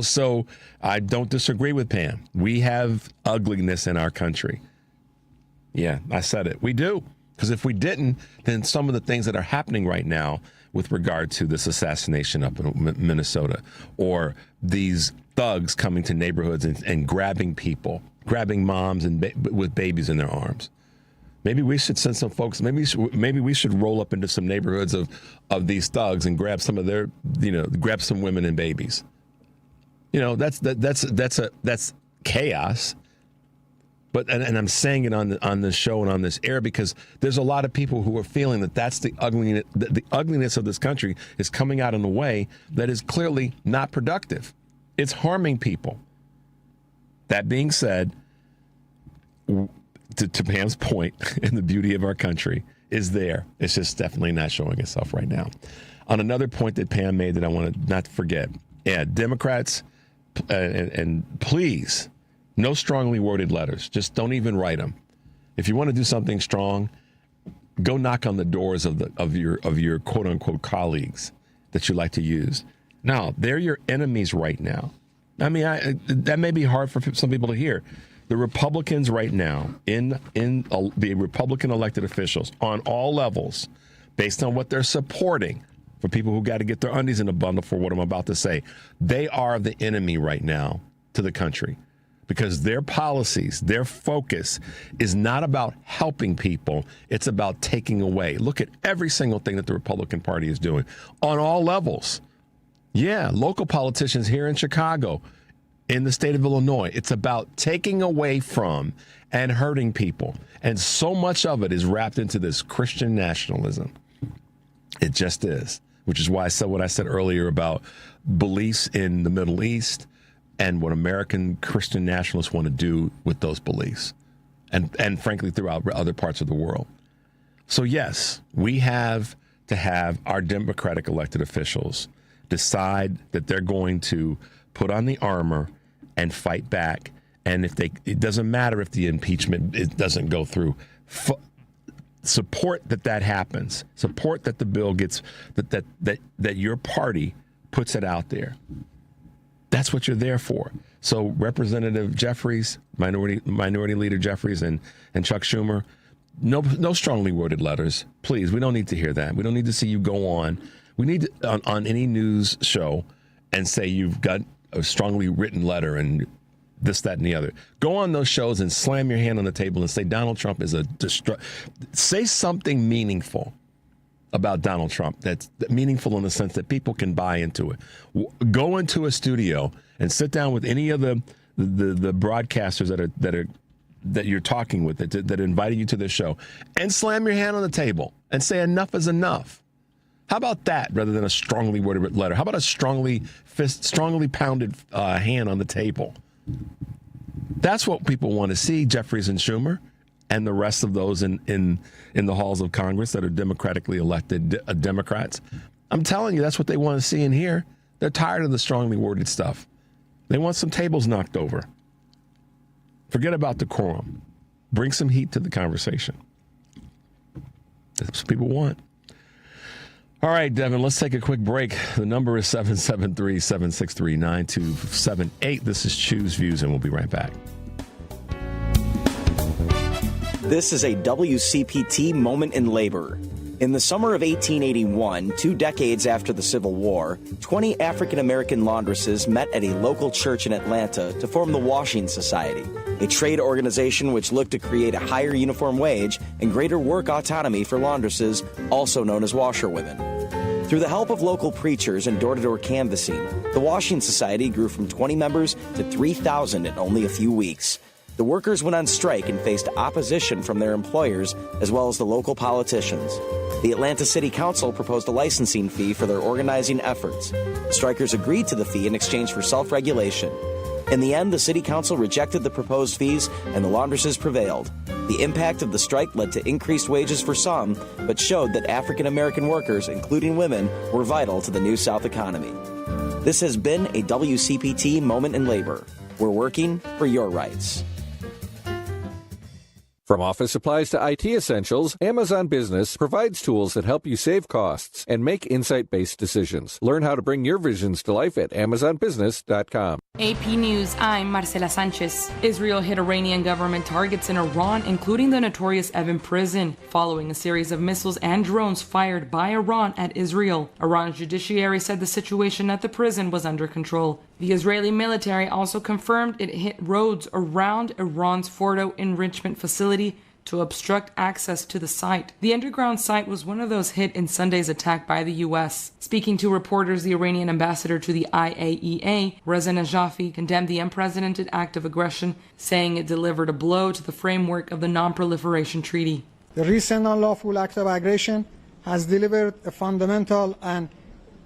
so I don't disagree with Pam. We have ugliness in our country. Yeah, I said it. We do. Because if we didn't, then some of the things that are happening right now with regard to this assassination up in Minnesota, or these thugs coming to neighborhoods and grabbing people, grabbing moms with babies in their arms. Maybe we should send some folks. Maybe we should roll up into some neighborhoods of these thugs and grab some of their, grab some women and babies. That's chaos. But and I'm saying it on this show and on this air because there's a lot of people who are feeling that that's the ugliness of this country is coming out in a way that is clearly not productive. It's harming people. That being said, to Pam's point, and the beauty of our country is there. It's just definitely not showing itself right now. On another point that Pam made that I want to not forget, Democrats, and please, no strongly worded letters. Just don't even write them. If you want to do something strong, go knock on the doors of your quote unquote colleagues that you like to use. Now, they're your enemies right now. I mean, that may be hard for some people to hear. The Republicans right now, in the Republican elected officials on all levels, based on what they're supporting, for people who got to get their undies in a bundle for what I'm about to say, they are the enemy right now to the country. Because their policies, their focus is not about helping people. It's about taking away. Look at every single thing that the Republican Party is doing on all levels. Yeah, local politicians here in Chicago, in the state of Illinois. It's about taking away from and hurting people. And so much of it is wrapped into this Christian nationalism. It just is, which is why I said what I said earlier about beliefs in the Middle East and what American Christian nationalists want to do with those beliefs, and frankly, throughout other parts of the world. So, yes, we have to have our Democratic elected officials decide that they're going to put on the armor and fight back. And it doesn't matter if the impeachment doesn't go through. Support that happens. Support that the bill gets, that your party puts it out there. That's what you're there for. So Representative Jeffries, Minority Leader Jeffries, and Chuck Schumer, no strongly worded letters, please. We don't need to hear that. We don't need to see you go on. We need to, on any news show and say you've got a strongly written letter and this, that, and the other. Go on those shows and slam your hand on the table and say Donald Trump is say something meaningful about Donald Trump that's meaningful in the sense that people can buy into it. Go into a studio and sit down with any of the broadcasters that you're talking with that invited you to this show and slam your hand on the table and say enough is enough. How about that rather than a strongly worded letter? How about a strongly pounded hand on the table? That's what people want to see, Jeffries and Schumer and the rest of those in the halls of Congress that are democratically elected Democrats. I'm telling you, that's what they want to see and hear. They're tired of the strongly worded stuff. They want some tables knocked over. Forget about decorum. Bring some heat to the conversation. That's what people want. All right, Devin, let's take a quick break. The number is 773-763-9278. This is Choose Views, and we'll be right back. This is a WCPT moment in labor. In the summer of 1881, 2 decades after the Civil War, 20 African-American laundresses met at a local church in Atlanta to form the Washing Society, a trade organization which looked to create a higher uniform wage and greater work autonomy for laundresses, also known as washerwomen. Through the help of local preachers and door-to-door canvassing, the Washing Society grew from 20 members to 3,000 in only a few weeks. The workers went on strike and faced opposition from their employers as well as the local politicians. The Atlanta City Council proposed a licensing fee for their organizing efforts. The strikers agreed to the fee in exchange for self-regulation. In the end, the City Council rejected the proposed fees and the laundresses prevailed. The impact of the strike led to increased wages for some, but showed that African American workers, including women, were vital to the New South economy. This has been a WCPT Moment in Labor. We're working for your rights. From office supplies to IT essentials, Amazon Business provides tools that help you save costs and make insight-based decisions. Learn how to bring your visions to life at AmazonBusiness.com. AP News, I'm Marcela Sanchez. Israel hit Iranian government targets in Iran, including the notorious Evin prison, following a series of missiles and drones fired by Iran at Israel. Iran's judiciary said the situation at the prison was under control. The Israeli military also confirmed it hit roads around Iran's Fordo enrichment facility to obstruct access to the site. The underground site was one of those hit in Sunday's attack by the U.S. Speaking to reporters, the Iranian ambassador to the IAEA, Reza Najafi, condemned the unprecedented act of aggression, saying it delivered a blow to the framework of the Non-Proliferation Treaty. The recent unlawful act of aggression has delivered a fundamental and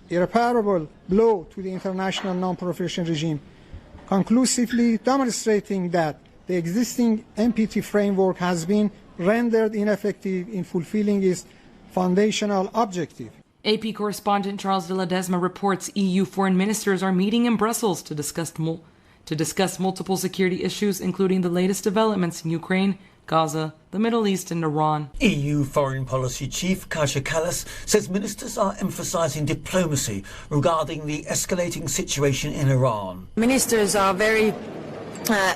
irreparable blow to the international non-proliferation regime, conclusively demonstrating that the existing NPT framework has been rendered ineffective in fulfilling its foundational objective. AP correspondent Charles de Ledesma reports EU foreign ministers are meeting in Brussels to discuss multiple security issues, including the latest developments in Ukraine, Gaza, the Middle East and Iran. EU Foreign Policy Chief Kaja Kallas says ministers are emphasising diplomacy regarding the escalating situation in Iran. Ministers are very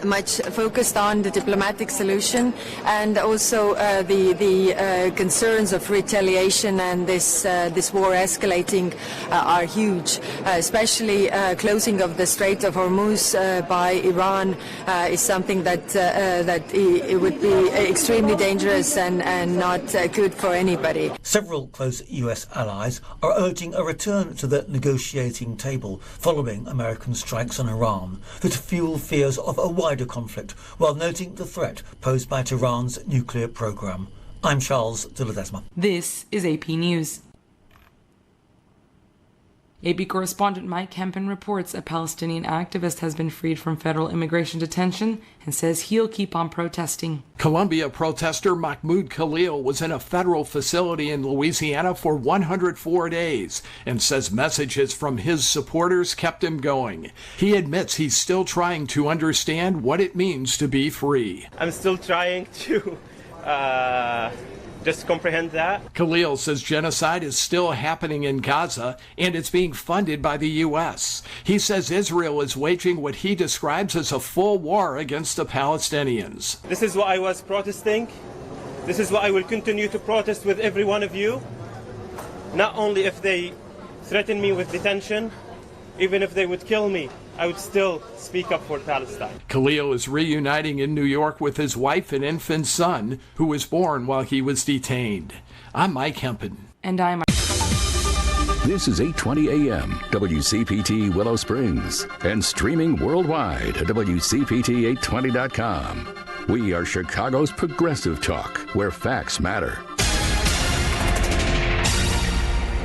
much focused on the diplomatic solution and also the concerns of retaliation and this war escalating are huge. Especially closing of the Strait of Hormuz by Iran is something that it would be extremely dangerous and not good for anybody. Several close US allies are urging a return to the negotiating table following American strikes on Iran that fuel fears of a wider conflict, while noting the threat posed by Tehran's nuclear program. I'm Charles de Ledesma. This is AP News. AP correspondent Mike Kempen reports a Palestinian activist has been freed from federal immigration detention and says he'll keep on protesting. Colombia protester Mahmoud Khalil was in a federal facility in Louisiana for 104 days and says messages from his supporters kept him going. He admits he's still trying to understand what it means to be free. I'm still trying to just comprehend that. Khalil says genocide is still happening in Gaza and it's being funded by the U.S. He says Israel is waging what he describes as a full war against the Palestinians. This is what I was protesting. This is what I will continue to protest with every one of you. Not only if they threaten me with detention, even if they would kill me, I would still speak up for Palestine. Khalil is reuniting in New York with his wife and infant son, who was born while he was detained. I'm Mike Hempen. And I'm... This is 820 AM, WCPT Willow Springs, and streaming worldwide at WCPT820.com. We are Chicago's progressive talk, where facts matter.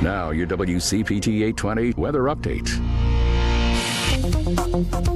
Now, your WCPT 820 weather update.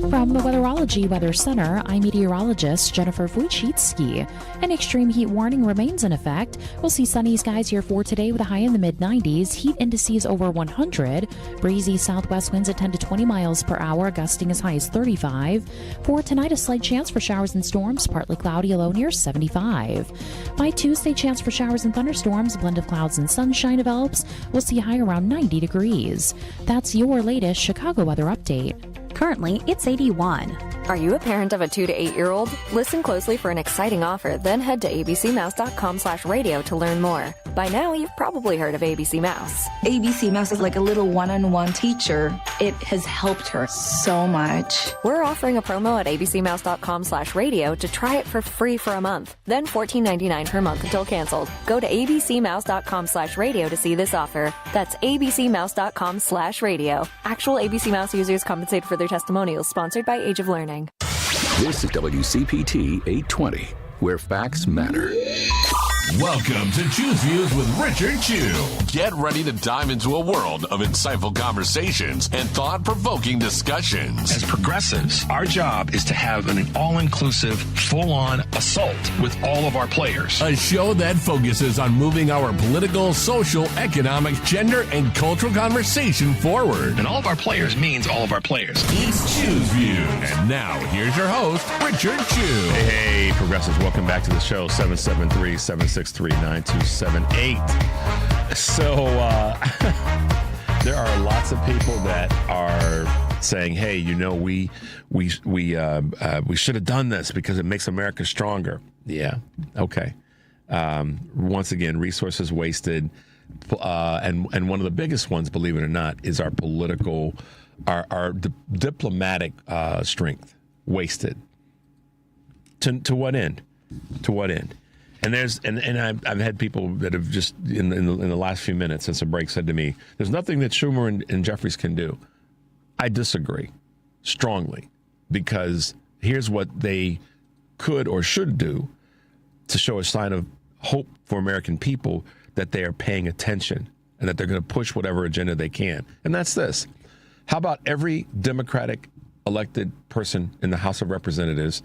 From the Weatherology Weather Center, I'm meteorologist Jennifer Wojcicki. An extreme heat warning remains in effect. We'll see sunny skies here for today with a high in the mid-90s, heat indices over 100, breezy southwest winds at 10 to 20 miles per hour, gusting as high as 35. For tonight, a slight chance for showers and storms, partly cloudy, a low near 75. By Tuesday, chance for showers and thunderstorms, a blend of clouds and sunshine develops. We'll see a high around 90 degrees. That's your latest Chicago weather update. Currently, it's 81. Are you a parent of a 2 to 8-year-old? Listen closely for an exciting offer, then head to abcmouse.com/radio to learn more. By now, you've probably heard of ABC Mouse. ABC Mouse is like a little one-on-one teacher. It has helped her so much. We're offering a promo at abcmouse.com/radio to try it for free for a month, then $14.99 per month until canceled. Go to abcmouse.com/radio to see this offer. That's abcmouse.com/radio. Actual ABC Mouse users compensated for their testimonials, sponsored by Age of Learning. This is WCPT 820, where facts matter. Welcome to Choose Views with Richard Chew. Get ready to dive into a world of insightful conversations and thought-provoking discussions. As progressives, our job is to have an all-inclusive, full-on assault with all of our players. A show that focuses on moving our political, social, economic, gender, and cultural conversation forward. And all of our players means all of our players. It's Choose Views. And now, here's your host, Richard Chew. Hey, progressives, welcome back to the show, 773-763-9278. So there are lots of people that are saying, hey, you know, we should have done this because it makes America stronger. Yeah, okay. Once again, resources wasted. And one of the biggest ones, believe it or not, is our political, our diplomatic strength wasted. To what end? To what end? And I've had people that have just in the last few minutes since the break said to me, "There's nothing that Schumer and Jeffries can do." I disagree strongly, because here's what they could or should do to show a sign of hope for American people, that they are paying attention and that they're going to push whatever agenda they can. And that's this: how about every Democratic elected person in the House of Representatives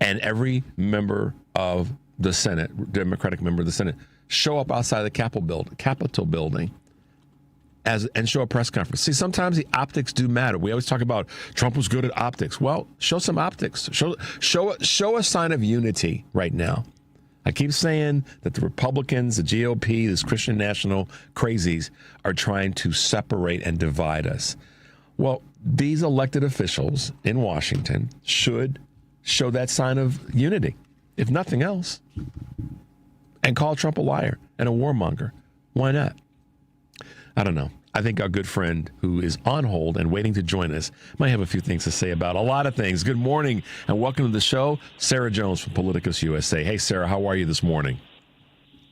and every member of the Senate, Democratic member of the Senate, show up outside the Capitol building and show a press conference. See, sometimes the optics do matter. We always talk about Trump was good at optics. Well, show some optics. Show a sign of unity right now. I keep saying that the Republicans, the GOP, this Christian national crazies are trying to separate and divide us. Well, these elected officials in Washington should show that sign of unity, if nothing else, and call Trump a liar and a warmonger. Why not? I don't know. I think our good friend who is on hold and waiting to join us might have a few things to say about a lot of things. Good morning and welcome to the show, Sarah Jones from Politicus USA. Hey, Sarah, how are you this morning?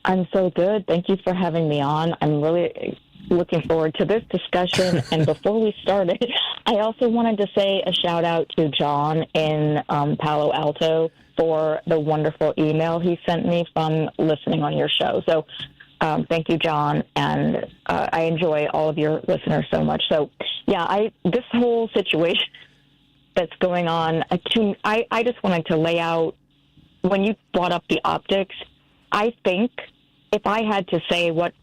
I'm so good. Thank you for having me on. I'm really looking forward to this discussion. And before we started, I also wanted to say a shout out to John in Palo Alto for the wonderful email he sent me from listening on your show. So thank you, John, and I enjoy all of your listeners so much. So, yeah, this whole situation that's going on, I just wanted to lay out, when you brought up the optics, I think if I had to say what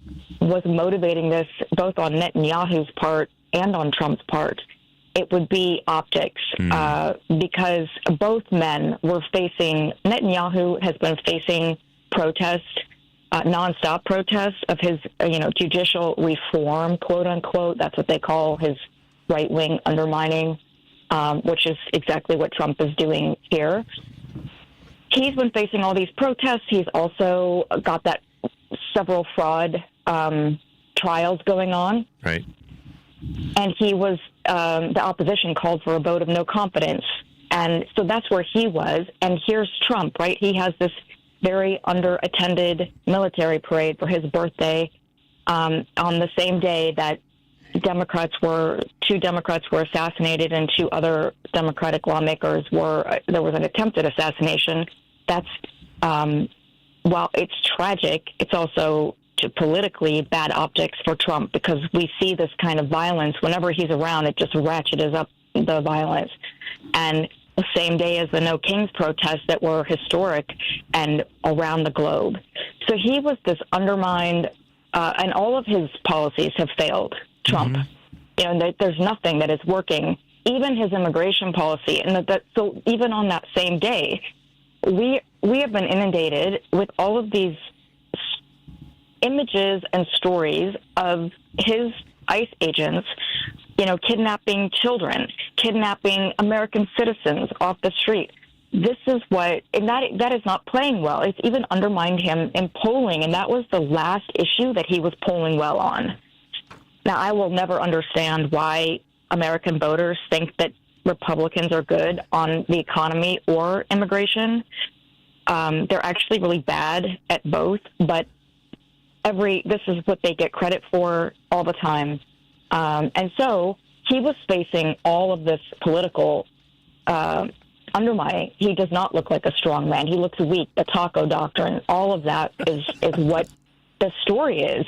was motivating this, both on Netanyahu's part and on Trump's part, it would be optics, because both men were facing, Netanyahu has been facing protests, nonstop protests of his, judicial reform, quote unquote. That's what they call his right-wing undermining, which is exactly what Trump is doing here. He's been facing all these protests. He's also got that several fraud trials going on. Right. And he was, the opposition called for a vote of no confidence. And so that's where he was. And here's Trump, right? He has this very under-attended military parade for his birthday on the same day that two Democrats were assassinated and two other Democratic lawmakers there was an attempted assassination. That's, while it's tragic, it's also politically bad optics for Trump, because we see this kind of violence. Whenever he's around, it just ratchets up the violence. And the same day as the No Kings protests that were historic and around the globe. So he was this undermined, and all of his policies have failed Trump. Mm-hmm. There's nothing that is working, even his immigration policy. And so even on that same day, we have been inundated with all of these images and stories of his ICE agents kidnapping children, kidnapping American citizens off the street. This is and that is not playing well. It's even undermined him in polling, and that was the last issue that he was polling well on. Now, I will never understand why American voters think that Republicans are good on the economy or immigration. They're actually really bad at both, but this is what they get credit for all the time. And so he was facing all of this political undermining. He does not look like a strong man. He looks weak. The taco doctrine, all of that is what the story is,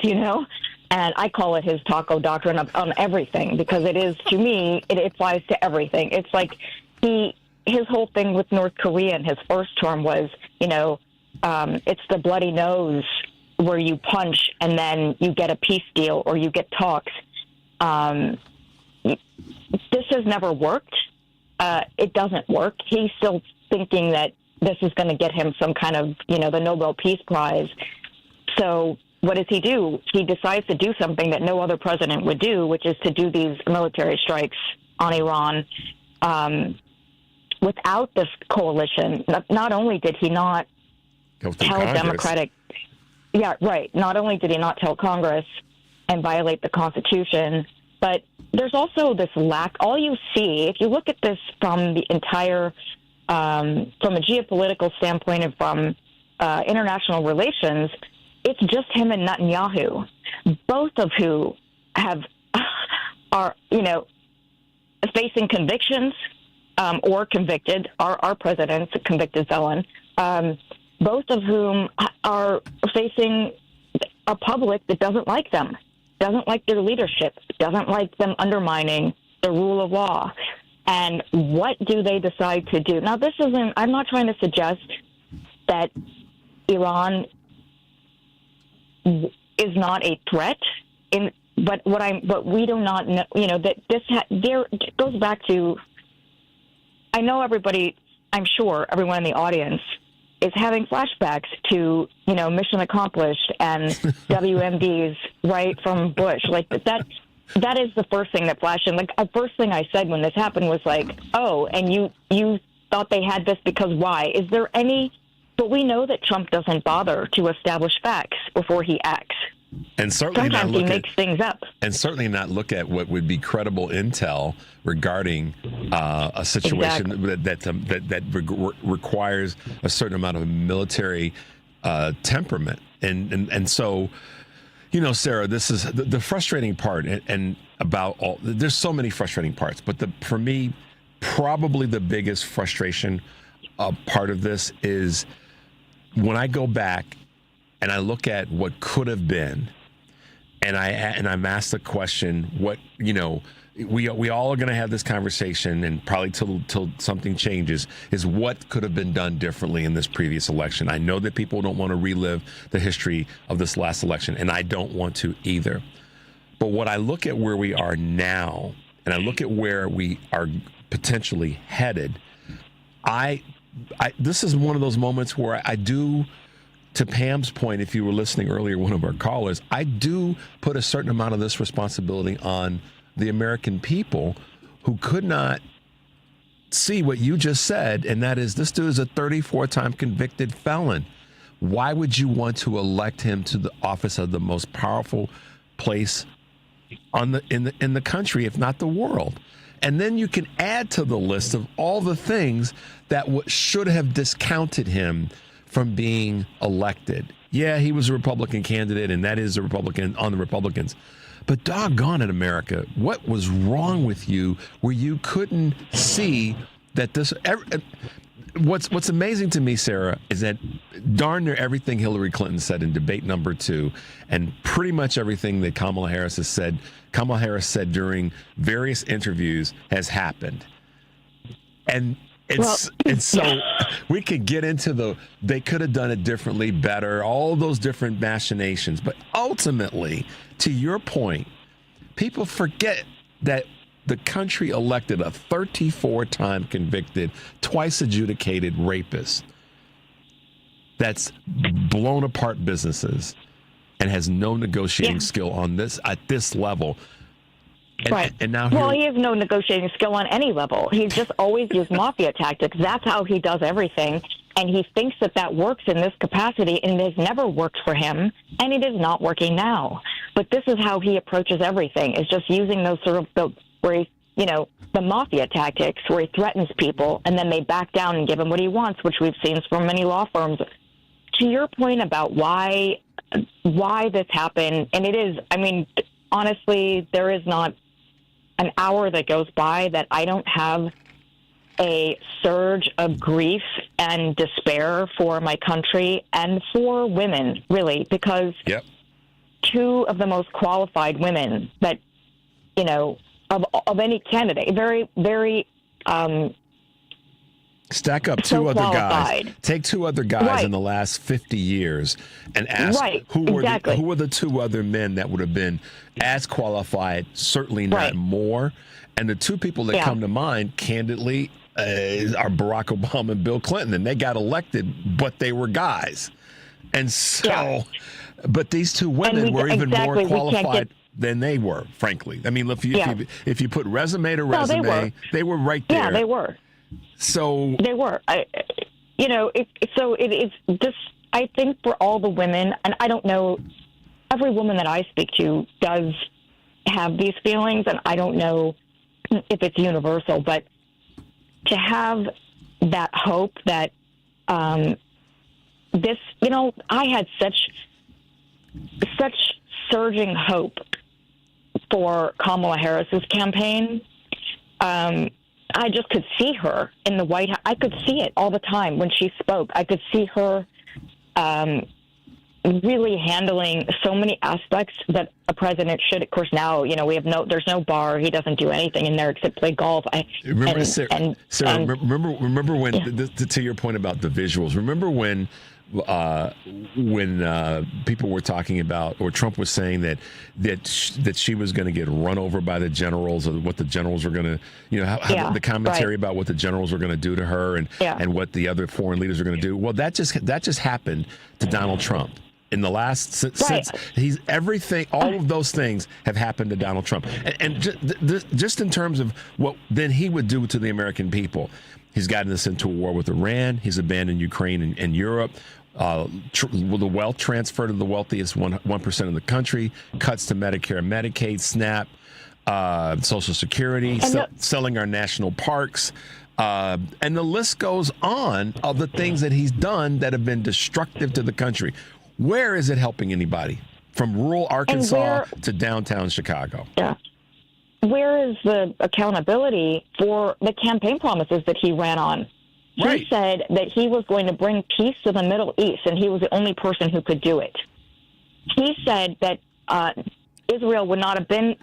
And I call it his taco doctrine on everything, because it is, to me, it applies to everything. It's like his whole thing with North Korea in his first term was, it's the bloody nose where you punch and then you get a peace deal or you get talks. This has never worked. It doesn't work. He's still thinking that this is going to get him some kind of, the Nobel Peace Prize. So what does he do? He decides to do something that no other president would do, which is to do these military strikes on Iran without this coalition. Not only did he not tell Democratic... Yeah, right. Not only did he not tell Congress and violate the Constitution, but there's also this lack. All you see, if you look at this from the entire, from a geopolitical standpoint and from international relations, it's just him and Netanyahu, both of who are facing convictions or convicted. Our president's a convicted felon. Both of whom are facing a public that doesn't like them, doesn't like their leadership, doesn't like them undermining the rule of law. And what do they decide to do? Now, I'm not trying to suggest that Iran is not a threat, but we do not know, that there goes back to, I know everybody, I'm sure everyone in the audience is having flashbacks to, Mission Accomplished and WMDs, right, from Bush. Like, that is the first thing that flashed in. Like, the first thing I said when this happened was like, oh, and you thought they had this because why? Is there any... But we know that Trump doesn't bother to establish facts before he acts. And certainly sometimes he makes things up. And certainly not look at what would be credible intel regarding a situation that requires a certain amount of military temperament. And so, Sarah, this is the frustrating part, and about all. There's so many frustrating parts, but for me, probably the biggest frustration part of this is when I go back and I look at what could have been, and I'm asked the question, what, we all are going to have this conversation, and probably till something changes, is what could have been done differently in this previous election. I know that people don't want to relive the history of this last election, and I don't want to either. But when I look at where we are now, and I look at where we are potentially headed, this is one of those moments where I do, to Pam's point, if you were listening earlier, one of our callers, I do put a certain amount of this responsibility on the American people who could not see what you just said, and that is, this dude is a 34-time convicted felon. Why would you want to elect him to the office of the most powerful place in the country, if not the world? And then you can add to the list of all the things that should have discounted him from being elected. Yeah, he was a Republican candidate, and that is a Republican on the Republicans. But doggone it, America, what was wrong with you where you couldn't see that this... What's amazing to me, Sarah, is that darn near everything Hillary Clinton said in debate number 2, and pretty much everything that Kamala Harris said during various interviews has happened. And so we could get into they could have done it differently, better, all those different machinations. But ultimately, to your point, people forget that the country elected a 34-time convicted, twice adjudicated rapist that's blown apart businesses and has no negotiating skill at this level. And now well, he has no negotiating skill on any level. He's just always used mafia tactics. That's how he does everything. And he thinks that works in this capacity, and it has never worked for him, and it is not working now. But this is how he approaches everything, is just using those sort of, the mafia tactics where he threatens people, and then they back down and give him what he wants, which we've seen from many law firms. To your point about why this happened, and it is, I mean, honestly, there is not an hour that goes by that I don't have a surge of grief and despair for my country and for women, really, because two of the most qualified women that, of any candidate, very, very stack up so two other qualified. guys. Take two other guys in the last 50 years and ask who were the two other men that would have been as qualified, certainly not more. And the two people that come to mind, candidly, are Barack Obama and Bill Clinton. And they got elected, but they were guys. And so, but these two women were even more qualified than they were, frankly. I mean, if you put resume to resume, they were right there. Yeah, they were. So they were. It is just, I think for all the women, and I don't know, every woman that I speak to does have these feelings, and I don't know if it's universal, but to have that hope that this, I had such surging hope for Kamala Harris's campaign. I just could see her in the White House. I could see it all the time when she spoke. I could see her really handling so many aspects that a president should. Of course, now, there's no bar. He doesn't do anything in there except play golf. Sarah, remember when, to your point about the visuals, remember when people were talking about, or Trump was saying that she was going to get run over by the generals, or what the generals were going to, the commentary about what the generals were going to do to her, and what the other foreign leaders are going to do. Well, that just happened to Donald Trump. In the last, since he's everything, all of those things have happened to Donald Trump. And just in terms of what then he would do to the American people, he's gotten us into a war with Iran. He's abandoned Ukraine and Europe. The wealth transfer to the wealthiest 1% of the country, cuts to Medicare, Medicaid, SNAP, Social Security, selling our national parks. And the list goes on of the things that he's done that have been destructive to the country. Where is it helping anybody? From rural Arkansas to downtown Chicago. Yeah. Where is the accountability for the campaign promises that he ran on? He said that he was going to bring peace to the Middle East, and he was the only person who could do it. He said that Israel would not have been,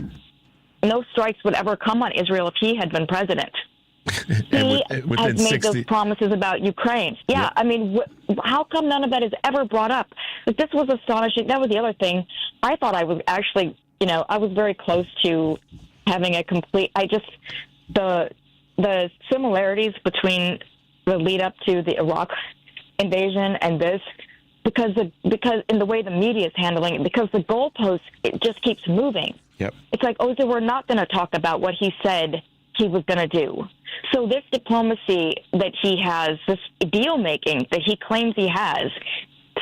no strikes would ever come on Israel if he had been president. He has made those promises about Ukraine. Yeah, I mean, how come none of that is ever brought up? But this was astonishing. That was the other thing. I thought I was actually, I was very close to having a complete, the similarities between the lead up to the Iraq invasion and this, because in the way the media is handling it, because the goalpost, it just keeps moving. Yep. It's like, so we're not going to talk about what he said he was going to do. So this diplomacy that he has, this deal making that he claims he has,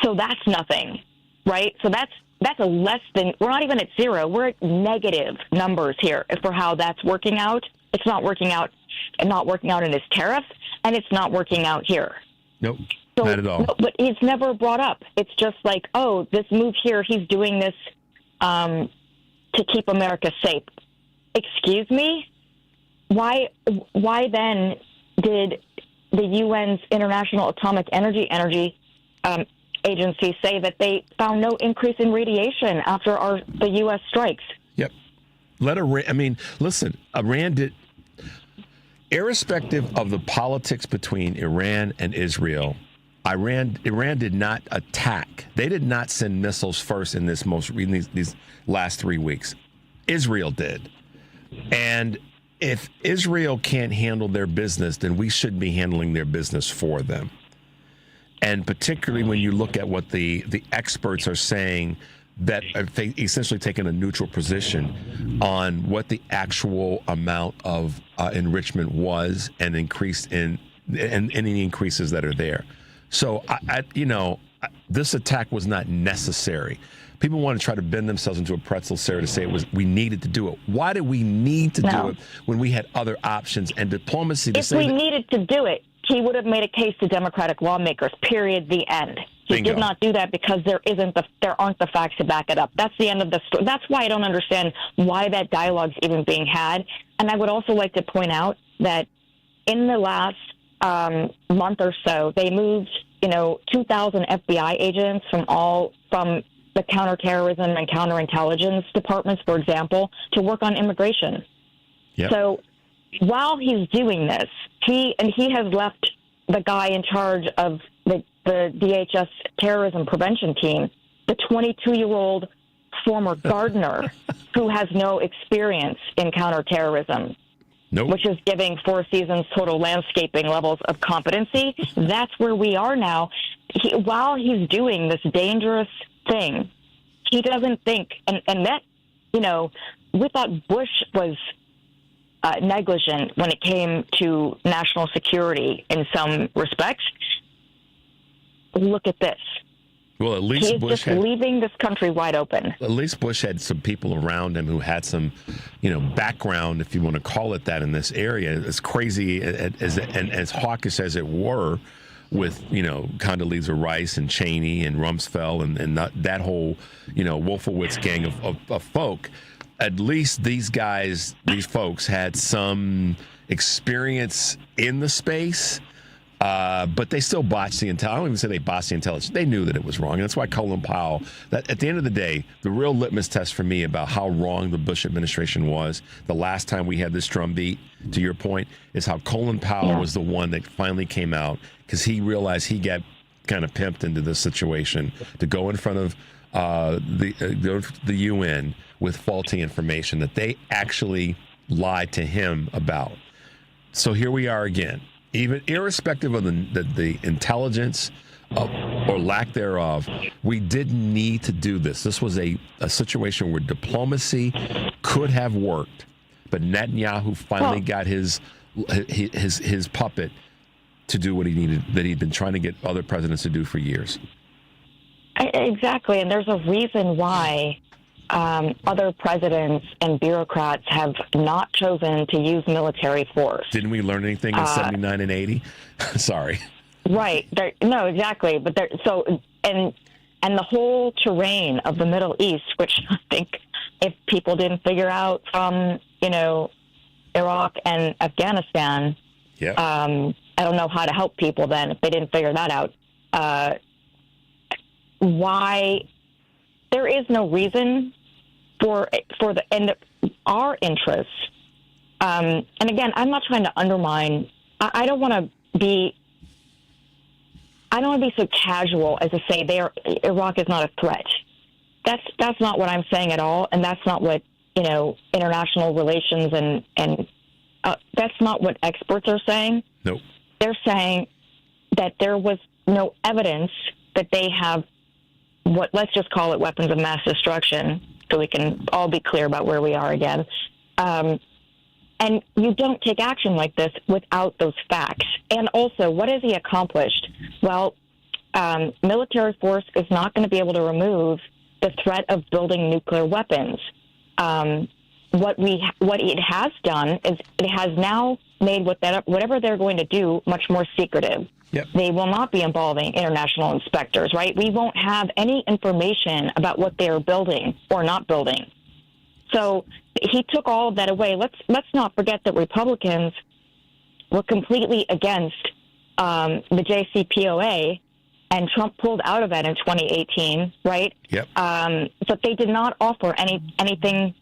so that's nothing, right? So that's a less than, we're not even at zero. We're at negative numbers here for how that's working out. It's not working out, and not working out in his tariffs, and it's not working out here. Nope, not at all. No, but it's never brought up. It's just like, this move here, he's doing this to keep America safe. Excuse me? Why then did the UN's International Atomic Energy Agency say that they found no increase in radiation after the U.S. strikes? Yep. Listen, Iran did, irrespective of the politics between Iran and Israel, Iran did not attack. They did not send missiles first in these last 3 weeks. Israel did. And if Israel can't handle their business, then we should be handling their business for them. And particularly when you look at what the experts are saying that have essentially taken a neutral position on what the actual amount of enrichment was and increased in and any increases that are there. So, this attack was not necessary. People want to try to bend themselves into a pretzel, Sarah, to say we needed to do it. Why did we need to do it when we had other options and diplomacy? If we needed to do it, he would have made a case to Democratic lawmakers, period, the end. He did not do that because there aren't the facts to back it up. That's the end of the story. That's why I don't understand why that dialogue's even being had. And I would also like to point out that in the last month or so, they moved, 2,000 FBI agents from the counterterrorism and counterintelligence departments, for example, to work on immigration. Yep. So while he's doing this, he has left the guy in charge of the DHS terrorism prevention team, the 22-year-old former gardener who has no experience in counterterrorism, which is giving Four Seasons Total Landscaping levels of competency. That's where we are now. While he's doing this dangerous thing, he doesn't think, and that, we thought Bush was negligent when it came to national security in some respects. Look at this. Well, at least he's Bush just leaving this country wide open. At least Bush had some people around him who had some, background, if you want to call it that, in this area. As crazy as hawkish as it were, with Condoleezza Rice and Cheney and Rumsfeld and that whole Wolfowitz gang of folk. At least these folks had some experience in the space. But they still botched the intelligence. I don't even say they botched the intelligence. They knew that it was wrong. And that's why Colin Powell, that at the end of the day, the real litmus test for me about how wrong the Bush administration was the last time we had this drumbeat, to your point, is how Colin Powell was the one that finally came out because he realized he got kind of pimped into this situation to go in front of the UN with faulty information that they actually lied to him about. So here we are again. Even irrespective of the intelligence or lack thereof, we didn't need to do this. This was a situation where diplomacy could have worked, but Netanyahu finally got his puppet to do what he needed, that he'd been trying to get other presidents to do for years. Exactly, and there's a reason why other presidents and bureaucrats have not chosen to use military force. Didn't we learn anything in 79 and 80? Sorry. Right. No, exactly. But and the whole terrain of the Middle East, which I think if people didn't figure out from, Iraq and Afghanistan, I don't know how to help people then if they didn't figure that out. Why there is no reason for our interests. And again, I'm not trying to undermine. I don't want to be so casual as to say Iraq is not a threat. That's not what I'm saying at all, and that's not what international relations and that's not what experts are saying. Nope. They're saying that there was no evidence that they have let's just call it weapons of mass destruction, so we can all be clear about where we are again. And you don't take action like this without those facts. And also, what has he accomplished? Well, military force is not going to be able to remove the threat of building nuclear weapons. What it has done is it has now made whatever they're going to do much more secretive. Yep. They will not be involving international inspectors, right? We won't have any information about what they are building or not building. So he took all of that away. Let's not forget that Republicans were completely against the JCPOA, and Trump pulled out of that in 2018, right? Yep. But they did not offer anything.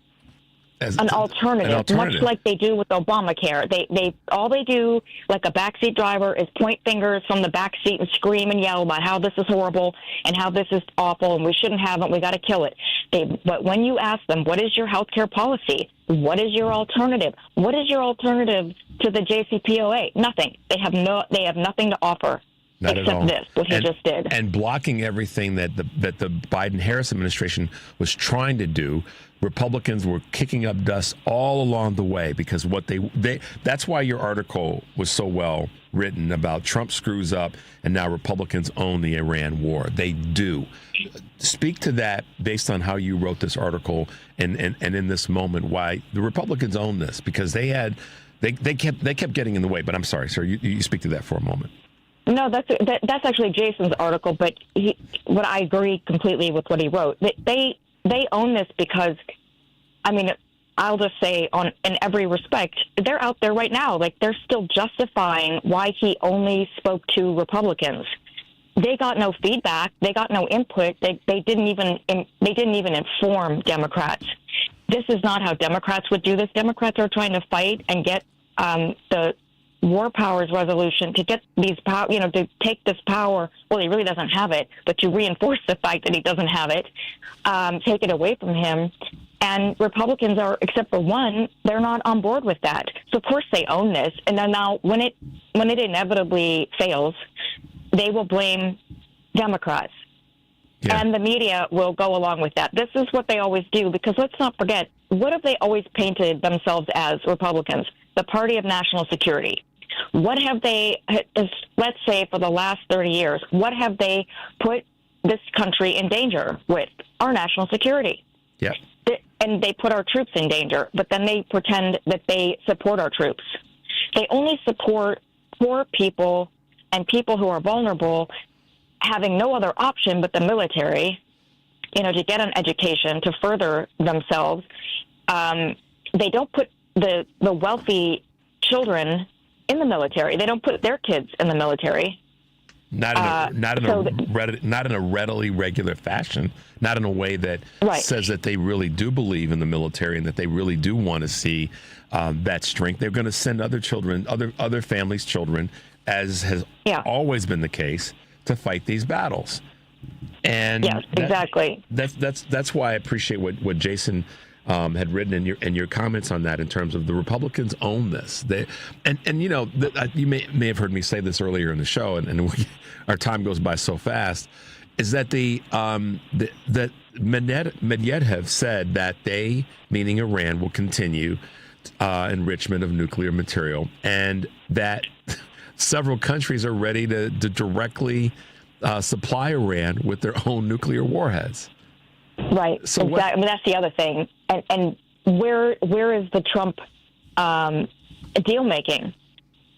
An alternative, much like they do with Obamacare. They all they do, like a backseat driver, is point fingers from the backseat and scream and yell about how this is horrible and how this is awful and we shouldn't have it. We got to kill it. But when you ask them, what is your health care policy? What is your alternative? What is your alternative to the JCPOA? Nothing. They have nothing to offer. Not except at all. this, what he just did. And blocking everything that the Biden-Harris administration was trying to do. Republicans were kicking up dust all along the way because what that's why your article was so well written about Trump screws up and now Republicans own the Iran war. They do. Speak to that based on how you wrote this article and in this moment why the Republicans own this, because they kept getting in the way. But I'm sorry, sir, you speak to that for a moment. No, that's actually Jason's article, but what I agree completely with what he wrote. They own this because, I mean, I'll just say in every respect, they're out there right now. Like, they're still justifying why he only spoke to Republicans. They got no feedback. They got no input. They didn't even inform Democrats. This is not how Democrats would do this. Democrats are trying to fight and get the war powers resolution to get these power, to take this power. Well, he really doesn't have it, but to reinforce the fact that he doesn't have it, take it away from him. And Republicans are, except for one, they're not on board with that. So of course they own this. And then now, when it inevitably fails, they will blame Democrats. Yeah. And the media will go along with that. This is what they always do, because let's not forget, what have they always painted themselves as, Republicans? The party of national security. What have they, let's say for the last 30 years, what have they put this country in danger with? Our national security. Yeah. And they put our troops in danger, but then they pretend that they support our troops. They only support poor people and people who are vulnerable, having no other option but the military, to get an education, to further themselves. They don't put the wealthy children in the military. They don't put their kids in the military. Not in a readily regular fashion. Not in a way that says that they really do believe in the military and that they really do want to see that strength. They're going to send other children, other families' children, as has always been the case, to fight these battles. And yes, exactly. That's why I appreciate what Jason had written in your comments on that, in terms of the Republicans own this. You may have heard me say this earlier in the show, and our time goes by so fast. Is that that Medvedev said that they, meaning Iran, will continue enrichment of nuclear material, and that several countries are ready to directly supply Iran with their own nuclear warheads. Right. So exactly. That's the other thing. And where is the Trump deal making?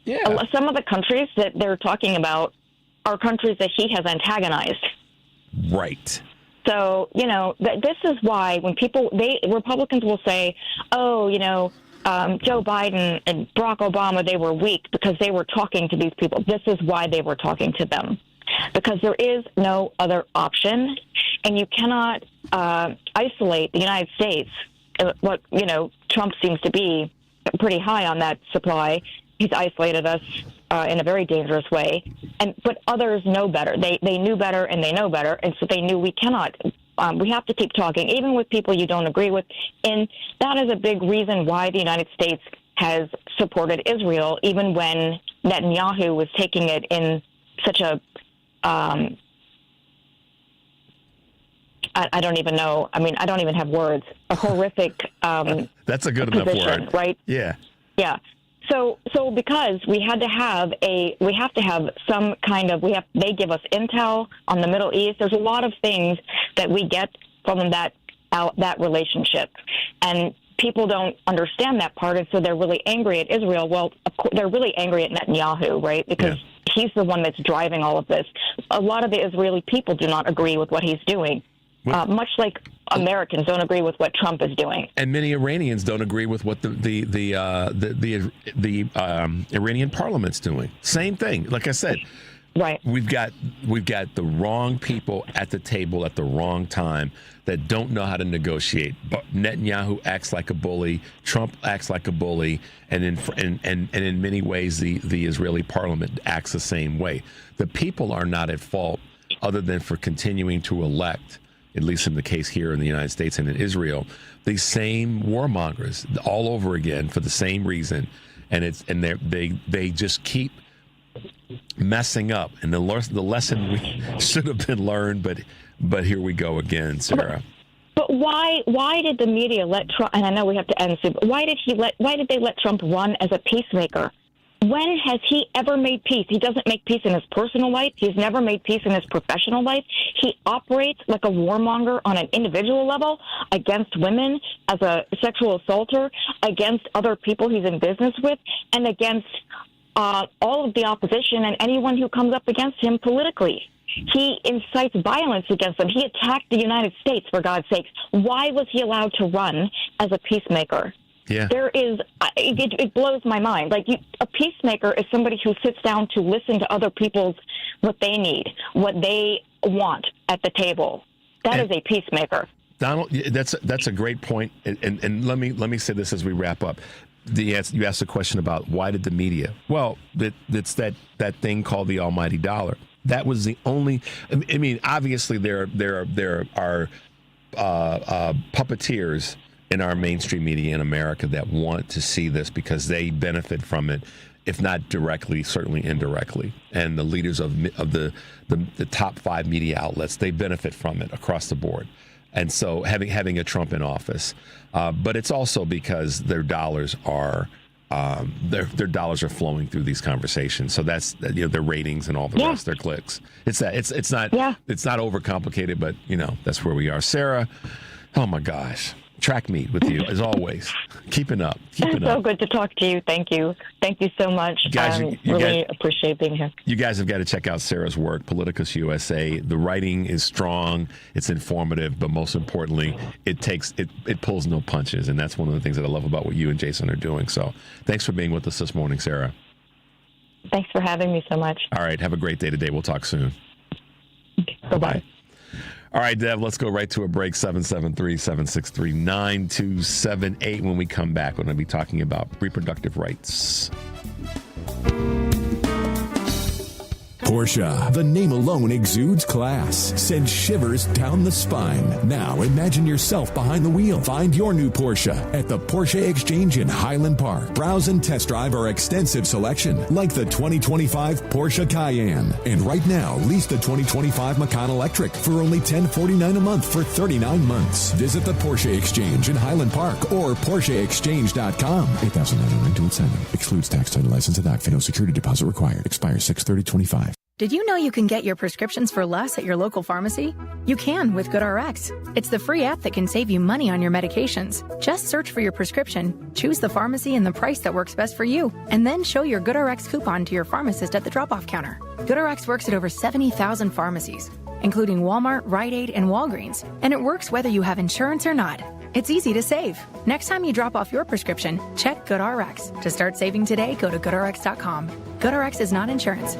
Yeah. Some of the countries that they're talking about are countries that he has antagonized. Right. So, this is why when Republicans will say, Joe Biden and Barack Obama, they were weak because they were talking to these people. This is why they were talking to them. Because there is no other option, and you cannot isolate the United States. Trump seems to be pretty high on that supply. He's isolated us in a very dangerous way. But others know better. They knew better, and they know better, and so they knew we cannot. We have to keep talking, even with people you don't agree with. And that is a big reason why the United States has supported Israel, even when Netanyahu was taking it in such a I don't even know. I mean, I don't even have words. A horrific that's a good position, enough word, right? Yeah. Yeah. So because we have to have some kind of they give us intel on the Middle East. There's a lot of things that we get from that relationship, and people don't understand that part, and so they're really angry at Israel. Well, of course, they're really angry at Netanyahu, right? Because he's the one that's driving all of this. A lot of the Israeli people do not agree with what he's doing, much like Americans don't agree with what Trump is doing. And many Iranians don't agree with what the Iranian parliament's doing. Same thing. Like I said, right. We've got the wrong people at the table at the wrong time that don't know how to negotiate. But Netanyahu acts like a bully. Trump acts like a bully, and in many ways, the Israeli parliament acts the same way. The people are not at fault, other than for continuing to elect, at least in the case here in the United States and in Israel, these same warmongers all over again for the same reason, and they just keep messing up, and the lesson we should have been learned, but here we go again, Sarah. But why did the media let Trump? And I know we have to end soon. But why did they let Trump run as a peacemaker? When has he ever made peace? He doesn't make peace in his personal life. He's never made peace in his professional life. He operates like a warmonger on an individual level against women as a sexual assaulter, against other people he's in business with, and against all of the opposition and anyone who comes up against him politically. He incites violence against them. He attacked the United States, for God's sakes. Why was he allowed to run as a peacemaker? Yeah. It blows my mind. A peacemaker is somebody who sits down to listen to other people's, what they need, what they want at the table. That is a peacemaker. Donald, that's a great point. And let me say this as we wrap up. You asked a question about why did the media? Well, it's that thing called the almighty dollar. That was the only. I mean, obviously there are puppeteers in our mainstream media in America that want to see this because they benefit from it, if not directly, certainly indirectly. And the leaders of the top 5 media outlets, they benefit from it across the board. And so having a Trump in office, but it's also because their dollars are. Their dollars are flowing through these conversations, so that's their ratings and all the rest, their clicks. It's not overcomplicated, but that's where we are. Sarah, oh my gosh, track meet with you as always. Keeping up. So good to talk to you. Thank you so much. I really appreciate being here. You guys have got to check out Sarah's work, Politicus USA. The writing is strong, it's informative, but most importantly, it pulls no punches, and that's one of the things that I love about what you and Jason are doing. So thanks for being with us this morning, Sarah. Thanks for having me so much. All right, have a great day today. We'll talk soon. Okay, bye-bye. All right, Dev, let's go right to a break. 773-763-9278. When we come back, we're going to be talking about reproductive rights. Porsche, the name alone exudes class, sends shivers down the spine. Now imagine yourself behind the wheel. Find your new Porsche at the Porsche Exchange in Highland Park. Browse and test drive our extensive selection, like the 2025 Porsche Cayenne. And right now, lease the 2025 Macan Electric for only $1049 a month for 39 months. Visit the Porsche Exchange in Highland Park or PorscheExchange.com. $8,900 to incentive. Excludes tax, title, license, and doc. No security deposit required. Expires 6/30/25. Did you know you can get your prescriptions for less at your local pharmacy? You can with GoodRx. It's the free app that can save you money on your medications. Just search for your prescription, choose the pharmacy and the price that works best for you, and then show your GoodRx coupon to your pharmacist at the drop-off counter. GoodRx works at over 70,000 pharmacies, including Walmart, Rite Aid, and Walgreens, and it works whether you have insurance or not. It's easy to save. Next time you drop off your prescription, check GoodRx. To start saving today, go to GoodRx.com. GoodRx is not insurance.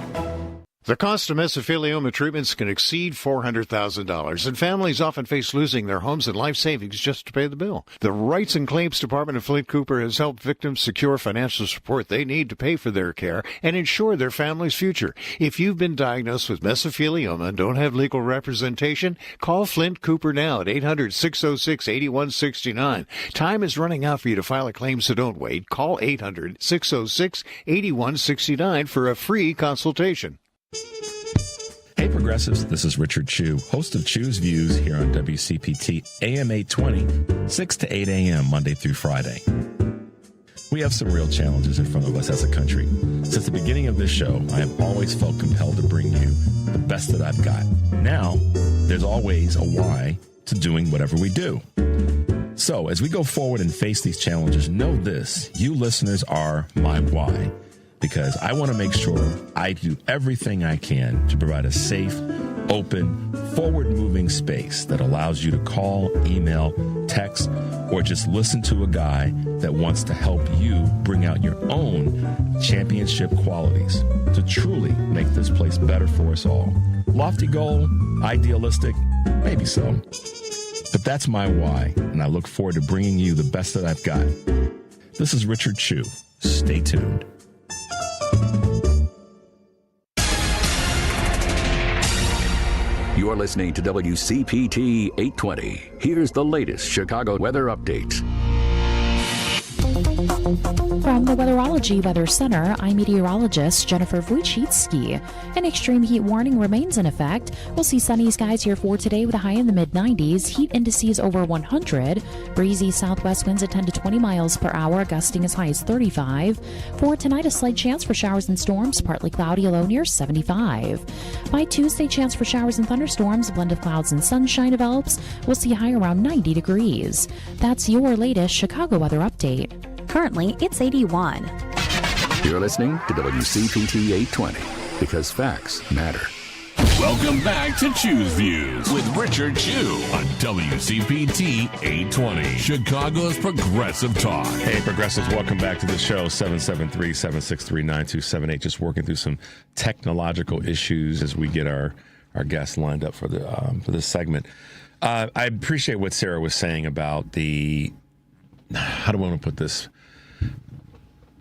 The cost of mesothelioma treatments can exceed $400,000, and families often face losing their homes and life savings just to pay the bill. The Rights and Claims Department of Flint Cooper has helped victims secure financial support they need to pay for their care and ensure their family's future. If you've been diagnosed with mesothelioma and don't have legal representation, call Flint Cooper now at 800-606-8169. Time is running out for you to file a claim, so don't wait. Call 800-606-8169 for a free consultation. Hey Progressives, this is Richard Chu, host of Chu's Views here on WCPT AM 820, 6 to 8 a.m. Monday through Friday. We have some real challenges in front of us as a country. Since the beginning of this show, I have always felt compelled to bring you the best that I've got. Now, there's always a why to doing whatever we do. So, as we go forward and face these challenges, know this, you listeners are my why. Because I want to make sure I do everything I can to provide a safe, open, forward-moving space that allows you to call, email, text, or just listen to a guy that wants to help you bring out your own championship qualities to truly make this place better for us all. Lofty goal, idealistic, maybe so. But that's my why, and I look forward to bringing you the best that I've got. This is Richard Chu. Stay tuned. You're listening to WCPT 820. Here's the latest Chicago weather update. From the Weatherology Weather Center, I'm meteorologist Jennifer Wojcicki. An extreme heat warning remains in effect. We'll see sunny skies here for today with a high in the mid-90s, heat indices over 100, breezy southwest winds at 10 to 20 miles per hour, gusting as high as 35. For tonight, a slight chance for showers and storms, partly cloudy, a low near 75. By Tuesday, chance for showers and thunderstorms, a blend of clouds and sunshine develops. We'll see a high around 90 degrees. That's your latest Chicago weather update. Currently, it's 81. You're listening to WCPT 820 because facts matter. Welcome back to Choose Views with Richard Chew on WCPT 820, Chicago's Progressive Talk. Hey, Progressives, welcome back to the show. 773-763-9278. Just working through some technological issues as we get our guests lined up for this segment. I appreciate what Sarah was saying about how do I want to put this?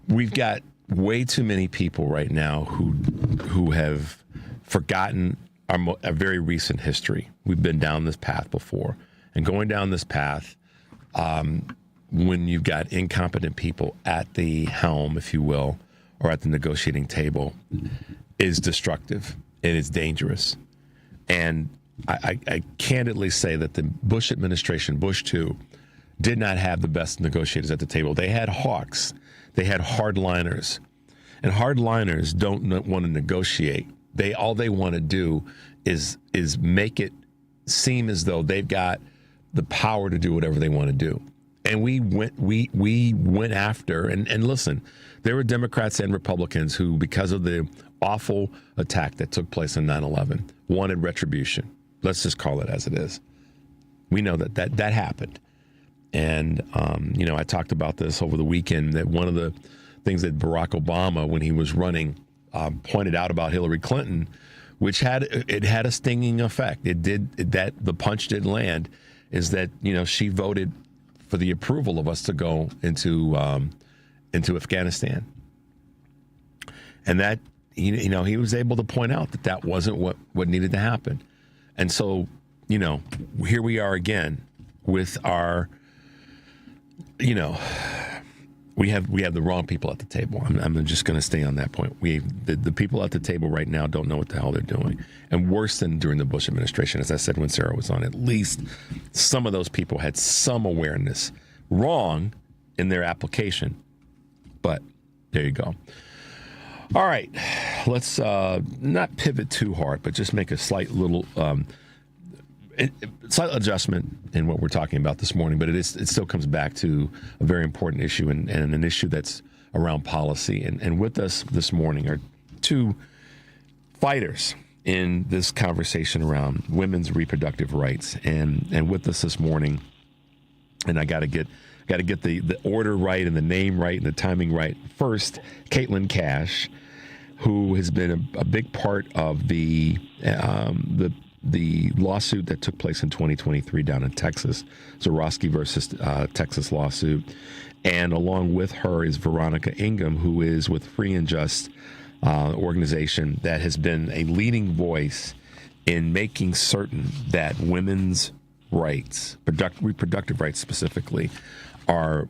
We've got way too many people right now who have forgotten our very recent history. We've been down this path before. And going down this path, when you've got incompetent people at the helm, if you will, or at the negotiating table, is destructive. It is dangerous. And I candidly say that the Bush administration, Bush 2, did not have the best negotiators at the table. They had hawks. They had hardliners. And hardliners don't want to negotiate. All they want to do is make it seem as though they've got the power to do whatever they want to do. And we went after, and listen, there were Democrats and Republicans who, because of the awful attack that took place on 9/11, wanted retribution. Let's just call it as it is. We know that happened. And, I talked about this over the weekend, that one of the things that Barack Obama, when he was running, pointed out about Hillary Clinton, which had a stinging effect. The punch did land, is that, she voted for the approval of us to go into Afghanistan. And that, he was able to point out that wasn't what needed to happen. And so, here we are again with our, we have the wrong people at the table. I'm just going to stay on that point. The people at the table right now don't know what the hell they're doing. And worse than during the Bush administration, as I said when Sarah was on, at least some of those people had some awareness. Wrong in their application. But there you go. All right. Let's not pivot too hard, but just make a slight little slight adjustment in what we're talking about this morning, but it still comes back to a very important issue and an issue that's around policy. And with us this morning are two fighters in this conversation around women's reproductive rights. And with us this morning, and I got to get the order right and the name right and the timing right. First, Kaitlyn Kash, who has been a big part of the lawsuit that took place in 2023 down in Texas, Zurawski versus Texas lawsuit. And along with her is Veronica Ingham, who is with Free and Just organization that has been a leading voice in making certain that women's rights, reproductive rights specifically, are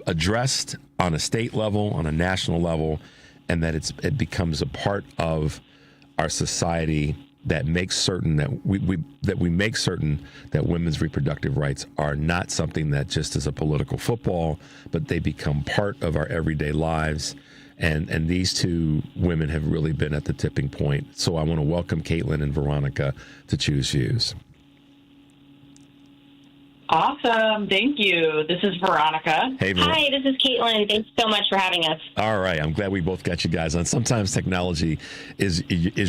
addressed on a state level, on a national level, and that it becomes a part of our society that makes certain that we make certain that women's reproductive rights are not something that just is a political football, but they become part of our everyday lives. And these two women have really been at the tipping point. So I want to welcome Kaitlyn and Veronica to Choose Views. Awesome. Thank you. This is Veronica. Hey, Hi, this is Kaitlyn. Thanks so much for having us. All right. I'm glad we both got you guys on. Sometimes technology is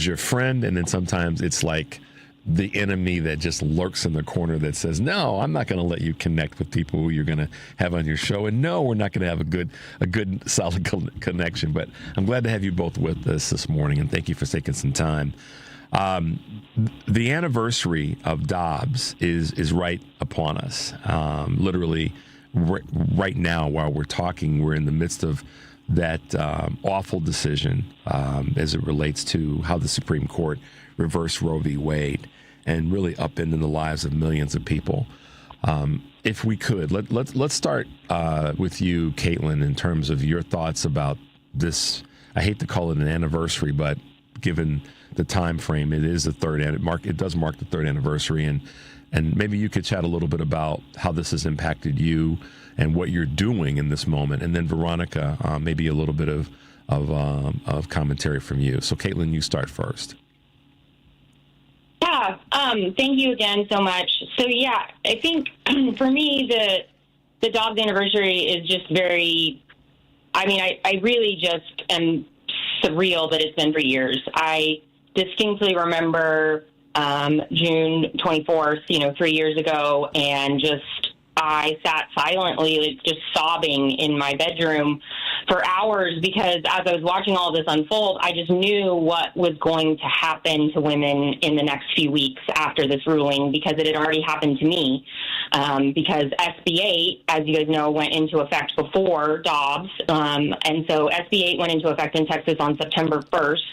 your friend, and then sometimes it's like the enemy that just lurks in the corner that says, no, I'm not going to let you connect with people who you're going to have on your show. And no, we're not going to have a good solid connection. But I'm glad to have you both with us this morning, and thank you for taking some time. The anniversary of Dobbs is right upon us. Literally, right now, while we're talking, we're in the midst of that awful decision as it relates to how the Supreme Court reversed Roe v. Wade and really upended the lives of millions of people. if we could, let's start with you, Kaitlyn, in terms of your thoughts about this. I hate to call it an anniversary, but given the time frame, it is the third. It does mark the third anniversary, and maybe you could chat a little bit about how this has impacted you and what you're doing in this moment, and then Veronica, maybe a little bit of commentary from you. So, Kaitlyn, you start first. Yeah. Thank you again so much. So, yeah, I think for me, the Dobbs anniversary is just very. I mean, I really just am surreal that it's been for years. I distinctly remember June 24th, 3 years ago, and just I sat silently, like, just sobbing in my bedroom for hours because as I was watching all this unfold, I just knew what was going to happen to women in the next few weeks after this ruling because it had already happened to me. Because SB 8, as you guys know, went into effect before Dobbs. And so SB 8 went into effect in Texas on September 1st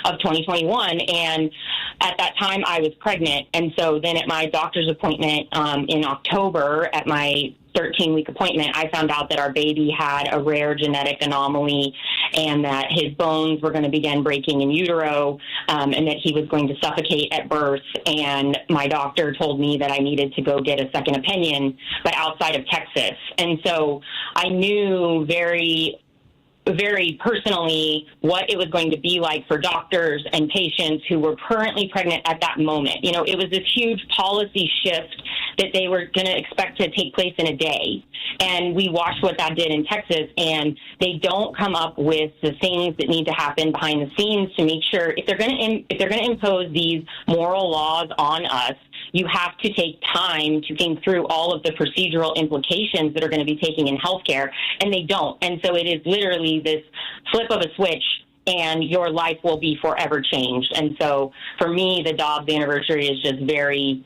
of 2021. And at that time, I was pregnant. And so then at my doctor's appointment in October, at my 13-week appointment, I found out that our baby had a rare genetic anomaly and that his bones were going to begin breaking in utero and that he was going to suffocate at birth. And my doctor told me that I needed to go get a second opinion, but outside of Texas. And so I knew very personally what it was going to be like for doctors and patients who were currently pregnant at that moment. It was this huge policy shift that they were going to expect to take place in a day. And we watched what that did in Texas, and they don't come up with the things that need to happen behind the scenes to make sure if they're going to impose these moral laws on us, you have to take time to think through all of the procedural implications that are going to be taking in healthcare, and they don't. And so it is literally this flip of a switch, and your life will be forever changed. And so for me, the Dobbs anniversary is just very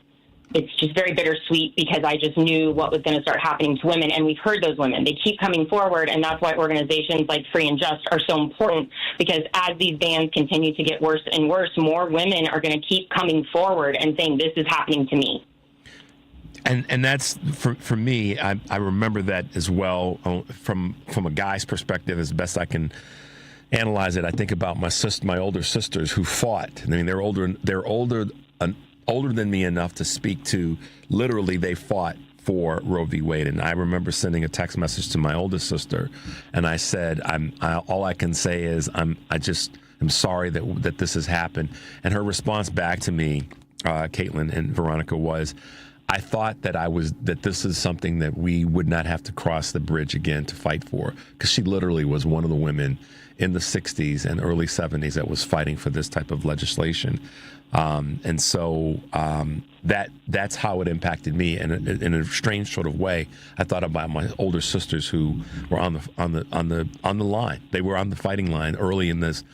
bittersweet because I just knew what was going to start happening to women. And we've heard those women. They keep coming forward, and that's why organizations like Free and Just are so important, because as these bans continue to get worse and worse, more women are going to keep coming forward and saying, this is happening to me. And that's, for me, I remember that as well from a guy's perspective, as best I can analyze it. I think about my older sisters who fought. I mean, they're older than me enough to speak to. Literally, they fought for Roe v. Wade, and I remember sending a text message to my oldest sister, and I said, all I can say is I'm sorry that this has happened. And her response back to me, Kaitlyn and Veronica, was, I thought that this is something that we would not have to cross the bridge again to fight for, because she literally was one of the women in the 60s and early 70s that was fighting for this type of legislation. And so that's how it impacted me. And in a strange sort of way, I thought about my older sisters who were on the line. They were on the fighting line early in this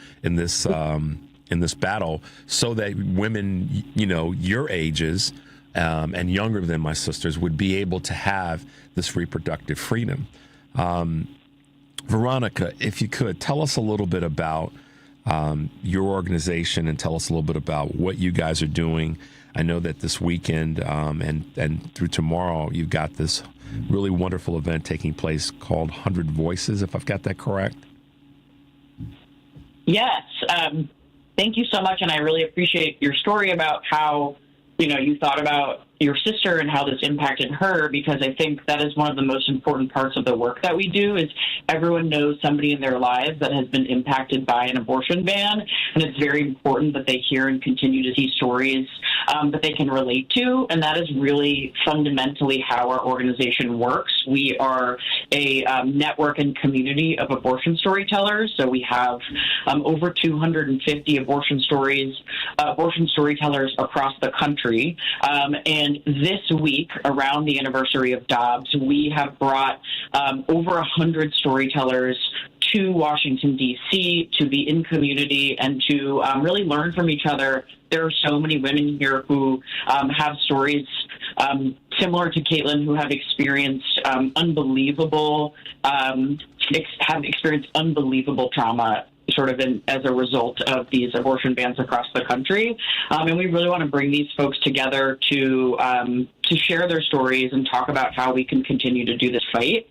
battle, so that women, your ages and younger than my sisters would be able to have this reproductive freedom. Veronica, if you could, tell us a little bit about your organization and tell us a little bit about what you guys are doing. I know that this weekend and through tomorrow, you've got this really wonderful event taking place called 100 Voices, if I've got that correct. Yes. Thank you so much. And I really appreciate your story about how, you thought about your sister and how this impacted her, because I think that is one of the most important parts of the work that we do. Is everyone knows somebody in their lives that has been impacted by an abortion ban, and it's very important that they hear and continue to see stories that they can relate to, and that is really fundamentally how our organization works. We are a network and community of abortion storytellers, so we have over 250 abortion storytellers across the country, and this week, around the anniversary of Dobbs, we have brought over 100 storytellers to Washington, D.C., to be in community and to really learn from each other. There are so many women here who have stories similar to Kaitlyn, who have experienced unbelievable trauma sort of as a result of these abortion bans across the country. And we really want to bring these folks together to share their stories and talk about how we can continue to do this fight.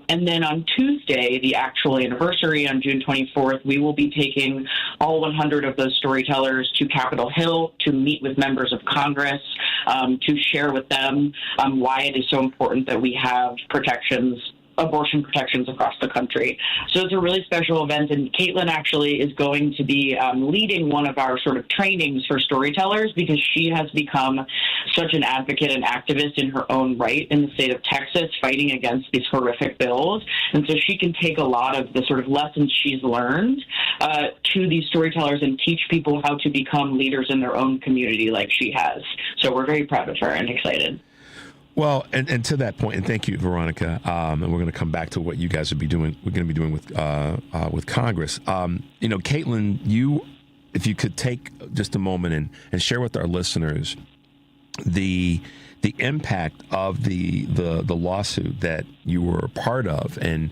And then on Tuesday, the actual anniversary on June 24th, we will be taking all 100 of those storytellers to Capitol Hill to meet with members of Congress, to share with them why it is so important that we have abortion protections across the country. So it's a really special event, and Kaitlyn actually is going to be leading one of our sort of trainings for storytellers, because she has become such an advocate and activist in her own right in the state of Texas, fighting against these horrific bills. And so she can take a lot of the sort of lessons she's learned to these storytellers and teach people how to become leaders in their own community like she has. So we're very proud of her and excited. Well, and to that point, and thank you, Veronica. And we're going to come back to what you guys will be doing. We're going to be doing with Congress. Kaitlyn, if you could take just a moment and share with our listeners the impact of the lawsuit that you were a part of, and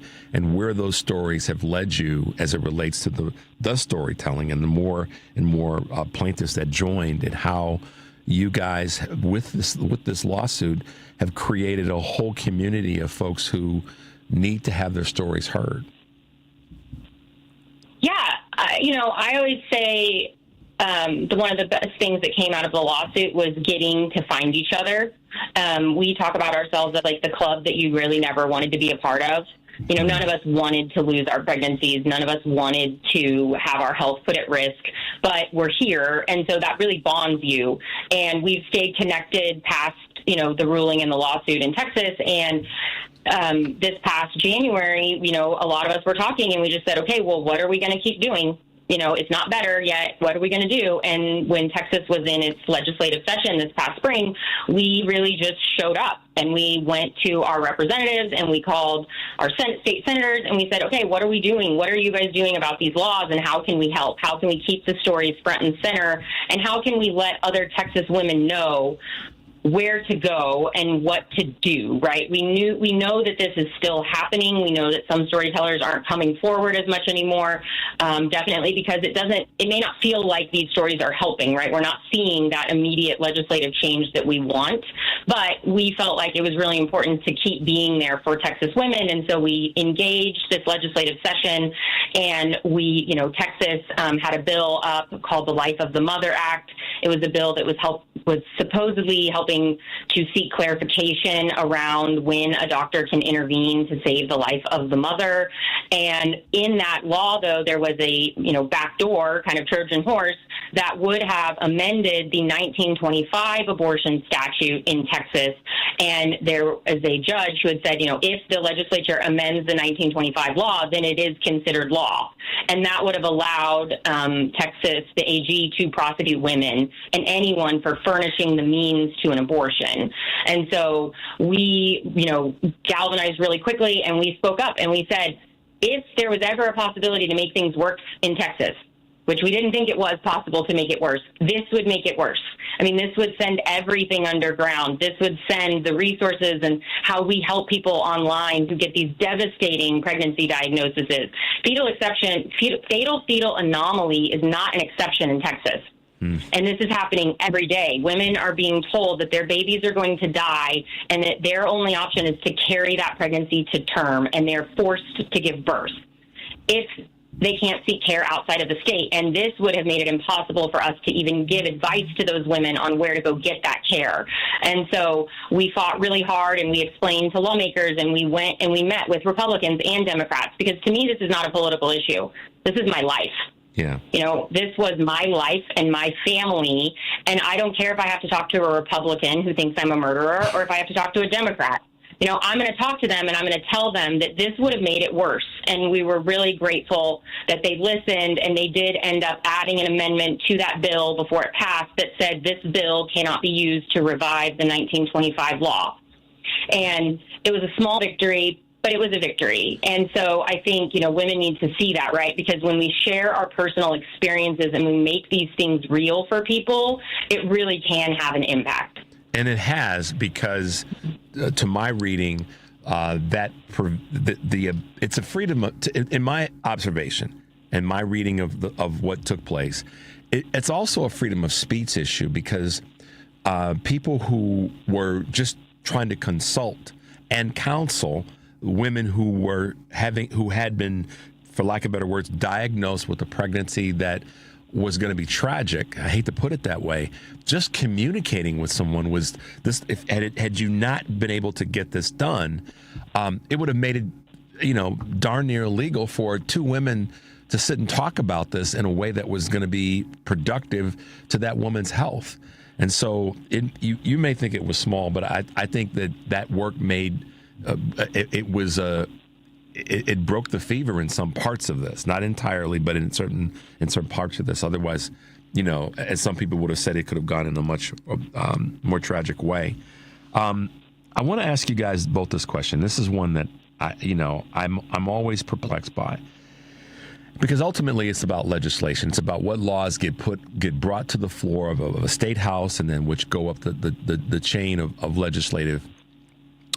where those stories have led you as it relates to the storytelling and the more and more plaintiffs that joined, and how you guys, with this lawsuit, have created a whole community of folks who need to have their stories heard. Yeah, I always say one of the best things that came out of the lawsuit was getting to find each other. We talk about ourselves as like the club that you really never wanted to be a part of. None of us wanted to lose our pregnancies. None of us wanted to have our health put at risk, but we're here. And so that really bonds you. And we've stayed connected past, the ruling in the lawsuit in Texas. And this past January, a lot of us were talking, and we just said, okay, well, what are we going to keep doing? It's not better yet. What are we going to do? And when Texas was in its legislative session this past spring, we really just showed up, and we went to our representatives, and we called our state senators, and we said, okay, what are we doing? What are you guys doing about these laws, and how can we help? How can we keep the stories front and center, and how can we let other Texas women know where to go and what to do, right? We know that this is still happening. We know that some storytellers aren't coming forward as much anymore, definitely because it may not feel like these stories are helping, right? We're not seeing that immediate legislative change that we want, but we felt like it was really important to keep being there for Texas women, and so we engaged this legislative session, and Texas had a bill up called the Life of the Mother Act. It was a bill that was supposedly helping to seek clarification around when a doctor can intervene to save the life of the mother. And in that law, though, there was a backdoor kind of Trojan horse that would have amended the 1925 abortion statute in Texas. And there is a judge who had said, if the legislature amends the 1925 law, then it is considered law. And that would have allowed Texas, the AG, to prosecute women and anyone for furnishing the means to an abortion. And so we, galvanized really quickly, and we spoke up, and we said, if there was ever a possibility to make things worse in Texas, which we didn't think it was possible to make it worse, this would make it worse. I mean, this would send everything underground. This would send the resources and how we help people online who get these devastating pregnancy diagnoses. Fatal fetal anomaly is not an exception in Texas. And this is happening every day. Women are being told that their babies are going to die and that their only option is to carry that pregnancy to term, and they're forced to give birth if they can't seek care outside of the state. And this would have made it impossible for us to even give advice to those women on where to go get that care. And so we fought really hard, and we explained to lawmakers, and we went and we met with Republicans and Democrats, because to me, this is not a political issue. This is my life. Yeah. This was my life and my family, and I don't care if I have to talk to a Republican who thinks I'm a murderer or if I have to talk to a Democrat. I'm going to talk to them, and I'm going to tell them that this would have made it worse. And we were really grateful that they listened, and they did end up adding an amendment to that bill before it passed that said this bill cannot be used to revive the 1925 law. And it was a small victory, but it was a victory. And so I think, women need to see that, right? Because when we share our personal experiences and we make these things real for people, it really can have an impact. And it has, because to my reading, it's a freedom, in my observation, and my reading of what took place, it's also a freedom of speech issue because people who were just trying to consult and counsel women who had been, for lack of better words, diagnosed with a pregnancy that was going to be tragic. I hate to put it that way. Just communicating with someone was this. Had you not been able to get this done, it would have made it, darn near illegal for two women to sit and talk about this in a way that was going to be productive to that woman's health. And so you may think it was small, but I think that work made it broke the fever in some parts of this, not entirely, but in certain parts of this. Otherwise, as some people would have said, it could have gone in a much more tragic way. I want to ask you guys both this question. This is one that I'm always perplexed by. Because ultimately it's about legislation. It's about what laws get brought to the floor of a state house and then which go up the chain of legislative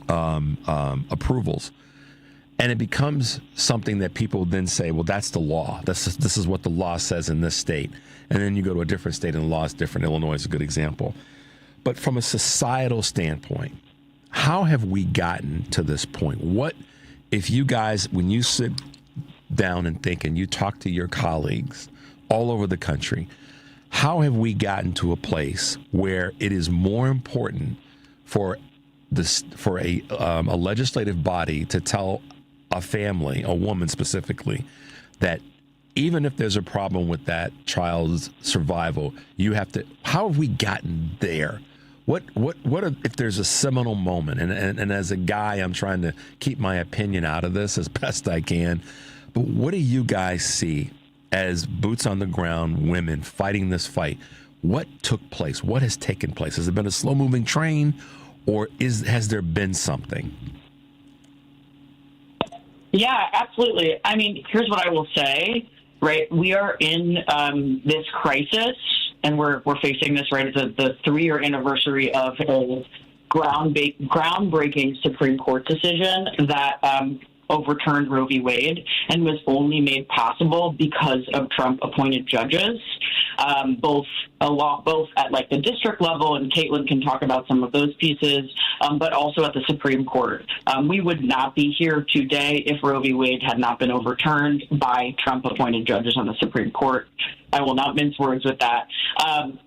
approvals. And it becomes something that people then say, well, that's the law. This is what the law says in this state. And then you go to a different state and the law is different. Illinois is a good example. But from a societal standpoint, how have we gotten to this point? What if you guys, when you sit down and think and you talk to your colleagues all over the country, how have we gotten to a place where it is more important for a legislative body to tell a family, a woman specifically, that even if there's a problem with that child's survival, how have we gotten there? What if there's a seminal moment? And as a guy, I'm trying to keep my opinion out of this as best I can. But what do you guys see as boots on the ground women fighting this fight? What took place? What has taken place? Has it been a slow-moving train, or has there been something? Yeah, absolutely. I mean, here's what I will say, right? We are in this crisis, and we're facing this, right, the 3-year anniversary of a groundbreaking Supreme Court decision that overturned Roe v. Wade and was only made possible because of Trump-appointed judges, both at like the district level, and Kaitlyn can talk about some of those pieces, but also at the Supreme Court. We would not be here today if Roe v. Wade had not been overturned by Trump-appointed judges on the Supreme Court. I will not mince words with that.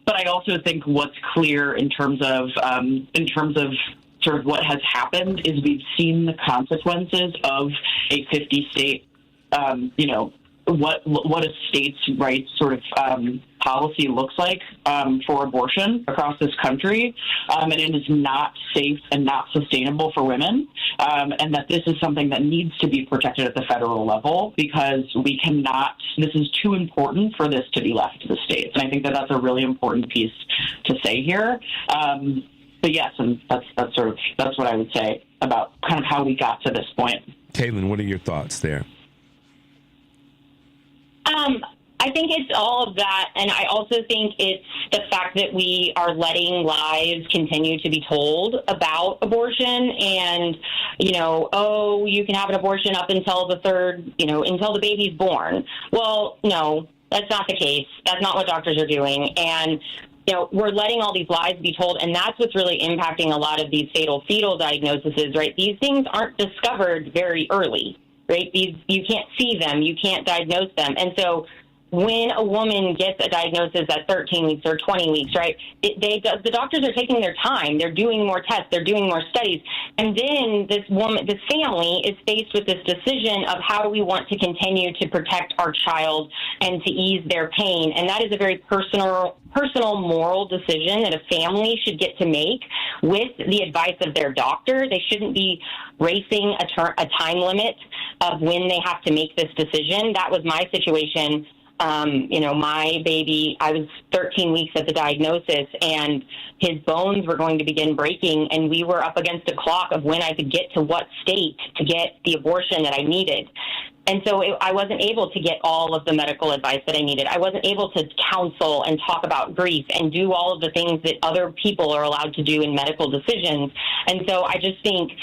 But I also think what's clear in terms of sort of what has happened is we've seen the consequences of a 50-state, what a states' rights sort of policy looks like for abortion across this country, and it is not safe and not sustainable for women, and that this is something that needs to be protected at the federal level because we cannot. This is too important for this to be left to the states, and I think that that's a really important piece to say here. But yes, and that's what I would say about kind of how we got to this point. Kaitlyn, what are your thoughts there? I think it's all of that, and I also think it's the fact that we are letting lies continue to be told about abortion, and you can have an abortion up until until the baby's born. Well, no, that's not the case. That's not what doctors are doing, and we're letting all these lies be told, and that's what's really impacting a lot of these fatal fetal diagnoses, right? These things aren't discovered very early, right? You can't see them, you can't diagnose them. And so when a woman gets a diagnosis at 13 weeks or 20 weeks, right, the doctors are taking their time. They're doing more tests. They're doing more studies. And then this family is faced with this decision of how do we want to continue to protect our child and to ease their pain. And that is a very personal moral decision that a family should get to make with the advice of their doctor. They shouldn't be racing a time limit of when they have to make this decision. That was my situation. My baby, I was 13 weeks at the diagnosis, and his bones were going to begin breaking, and we were up against a clock of when I could get to what state to get the abortion that I needed. And so I wasn't able to get all of the medical advice that I needed. I wasn't able to counsel and talk about grief and do all of the things that other people are allowed to do in medical decisions. And so I just think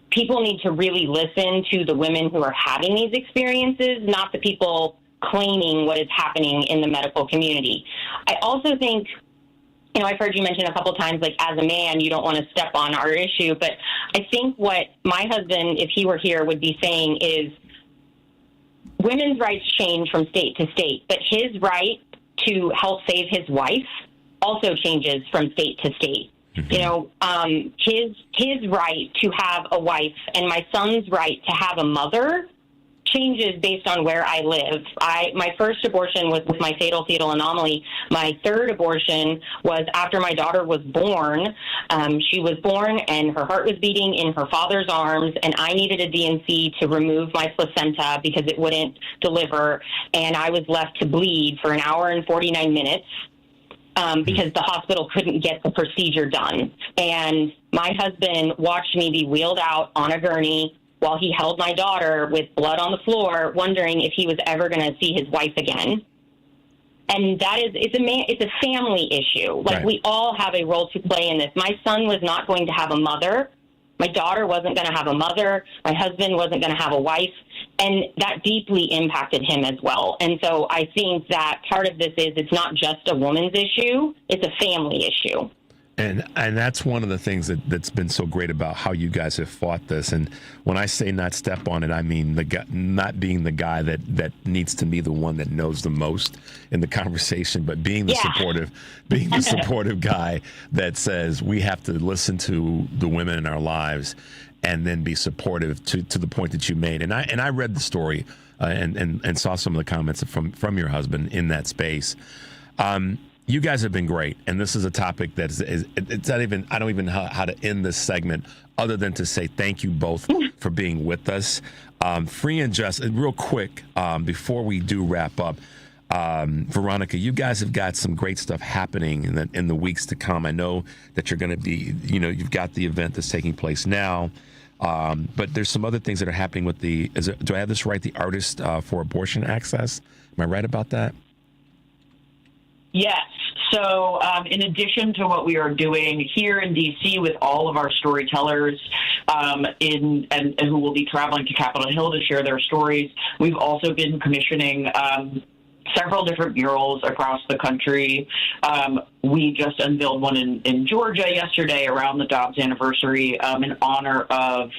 people need to really listen to the women who are having these experiences, not the people claiming what is happening in the medical community. I also think, I've heard you mention a couple times, like, as a man, you don't want to step on our issue, but I think what my husband, if he were here, would be saying is women's rights change from state to state, but his right to help save his wife also changes from state to state. Mm-hmm. His right to have a wife and my son's right to have a mother changes based on where I live. My first abortion was with my fatal fetal anomaly. My third abortion was after my daughter was born. She was born and her heart was beating in her father's arms, and I needed a DNC to remove my placenta because it wouldn't deliver, and I was left to bleed for an hour and 49 minutes. Because the hospital couldn't get the procedure done. And my husband watched me be wheeled out on a gurney while he held my daughter with blood on the floor, wondering if he was ever going to see his wife again. And it's a family issue. Like, we all have a role to play in this. My son was not going to have a mother. My daughter wasn't going to have a mother. My husband wasn't going to have a wife. And that deeply impacted him as well. And so I think that part of this is it's not just a woman's issue, it's a family issue. And that's one of the things that's been so great about how you guys have fought this. And when I say not step on it, I mean not being the guy that needs to be the one that knows the most in the conversation, but being the supportive guy that says we have to listen to the women in our lives and then be supportive to the point that you made. And I read the story and saw some of the comments from your husband in that space. You guys have been great, and this is a topic that it's not even, I don't even know how to end this segment other than to say thank you both for being with us. Free and just, and real quick, before we do wrap up, Veronica, you guys have got some great stuff happening in the weeks to come. I know that you're going to be, you've got the event that's taking place now, but there's some other things that are happening with do I have this right, the Artists for Abortion Access? Am I right about that? Yes. So in addition to what we are doing here in D.C. with all of our storytellers and who will be traveling to Capitol Hill to share their stories, we've also been commissioning several different murals across the country. We just unveiled one in Georgia yesterday around the Dobbs anniversary in honor of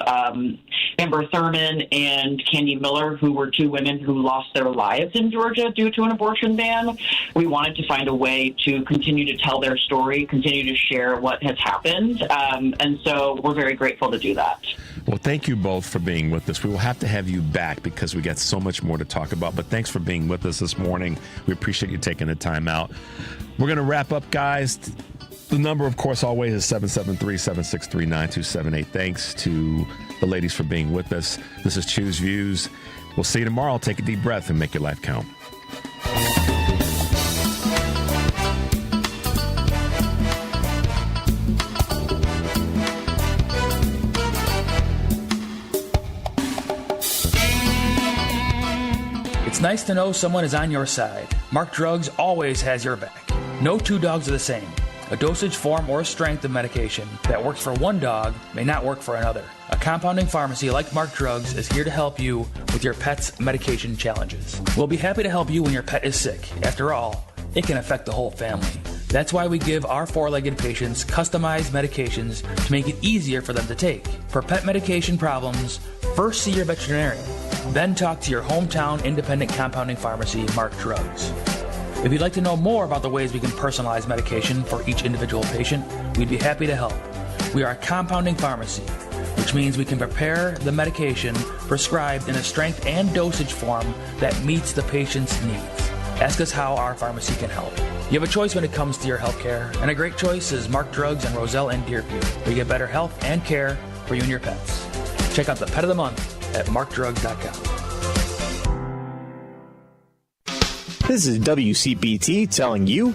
Amber Thurman and Candy Miller, who were two women who lost their lives in Georgia due to an abortion ban. We wanted to find a way to continue to tell their story, continue to share what has happened. And so we're very grateful to do that. Well, thank you both for being with us. We will have to have you back because we got so much more to talk about. But thanks for being with us this morning. We appreciate you taking the time out. We're going to wrap up, guys. The number, of course, always is 773-763-9278. Thanks to the ladies for being with us. This is Choose Views. We'll see you tomorrow. Take a deep breath and make your life count. It's nice to know someone is on your side. Mark Drugs always has your back. No two dogs are the same. A dosage form or strength of medication that works for one dog may not work for another. A compounding pharmacy like Mark Drugs is here to help you with your pet's medication challenges. We'll be happy to help you when your pet is sick. After all, it can affect the whole family. That's why we give our four-legged patients customized medications to make it easier for them to take. For pet medication problems, first see your veterinarian, then talk to your hometown independent compounding pharmacy, Mark Drugs. If you'd like to know more about the ways we can personalize medication for each individual patient, we'd be happy to help. We are a compounding pharmacy, which means we can prepare the medication prescribed in a strength and dosage form that meets the patient's needs. Ask us how our pharmacy can help. You have a choice when it comes to your health care, and a great choice is Mark Drugs and Roselle and Deerfield, where you get better health and care for you and your pets. Check out the Pet of the Month at markdrugs.com. This is WCPT telling you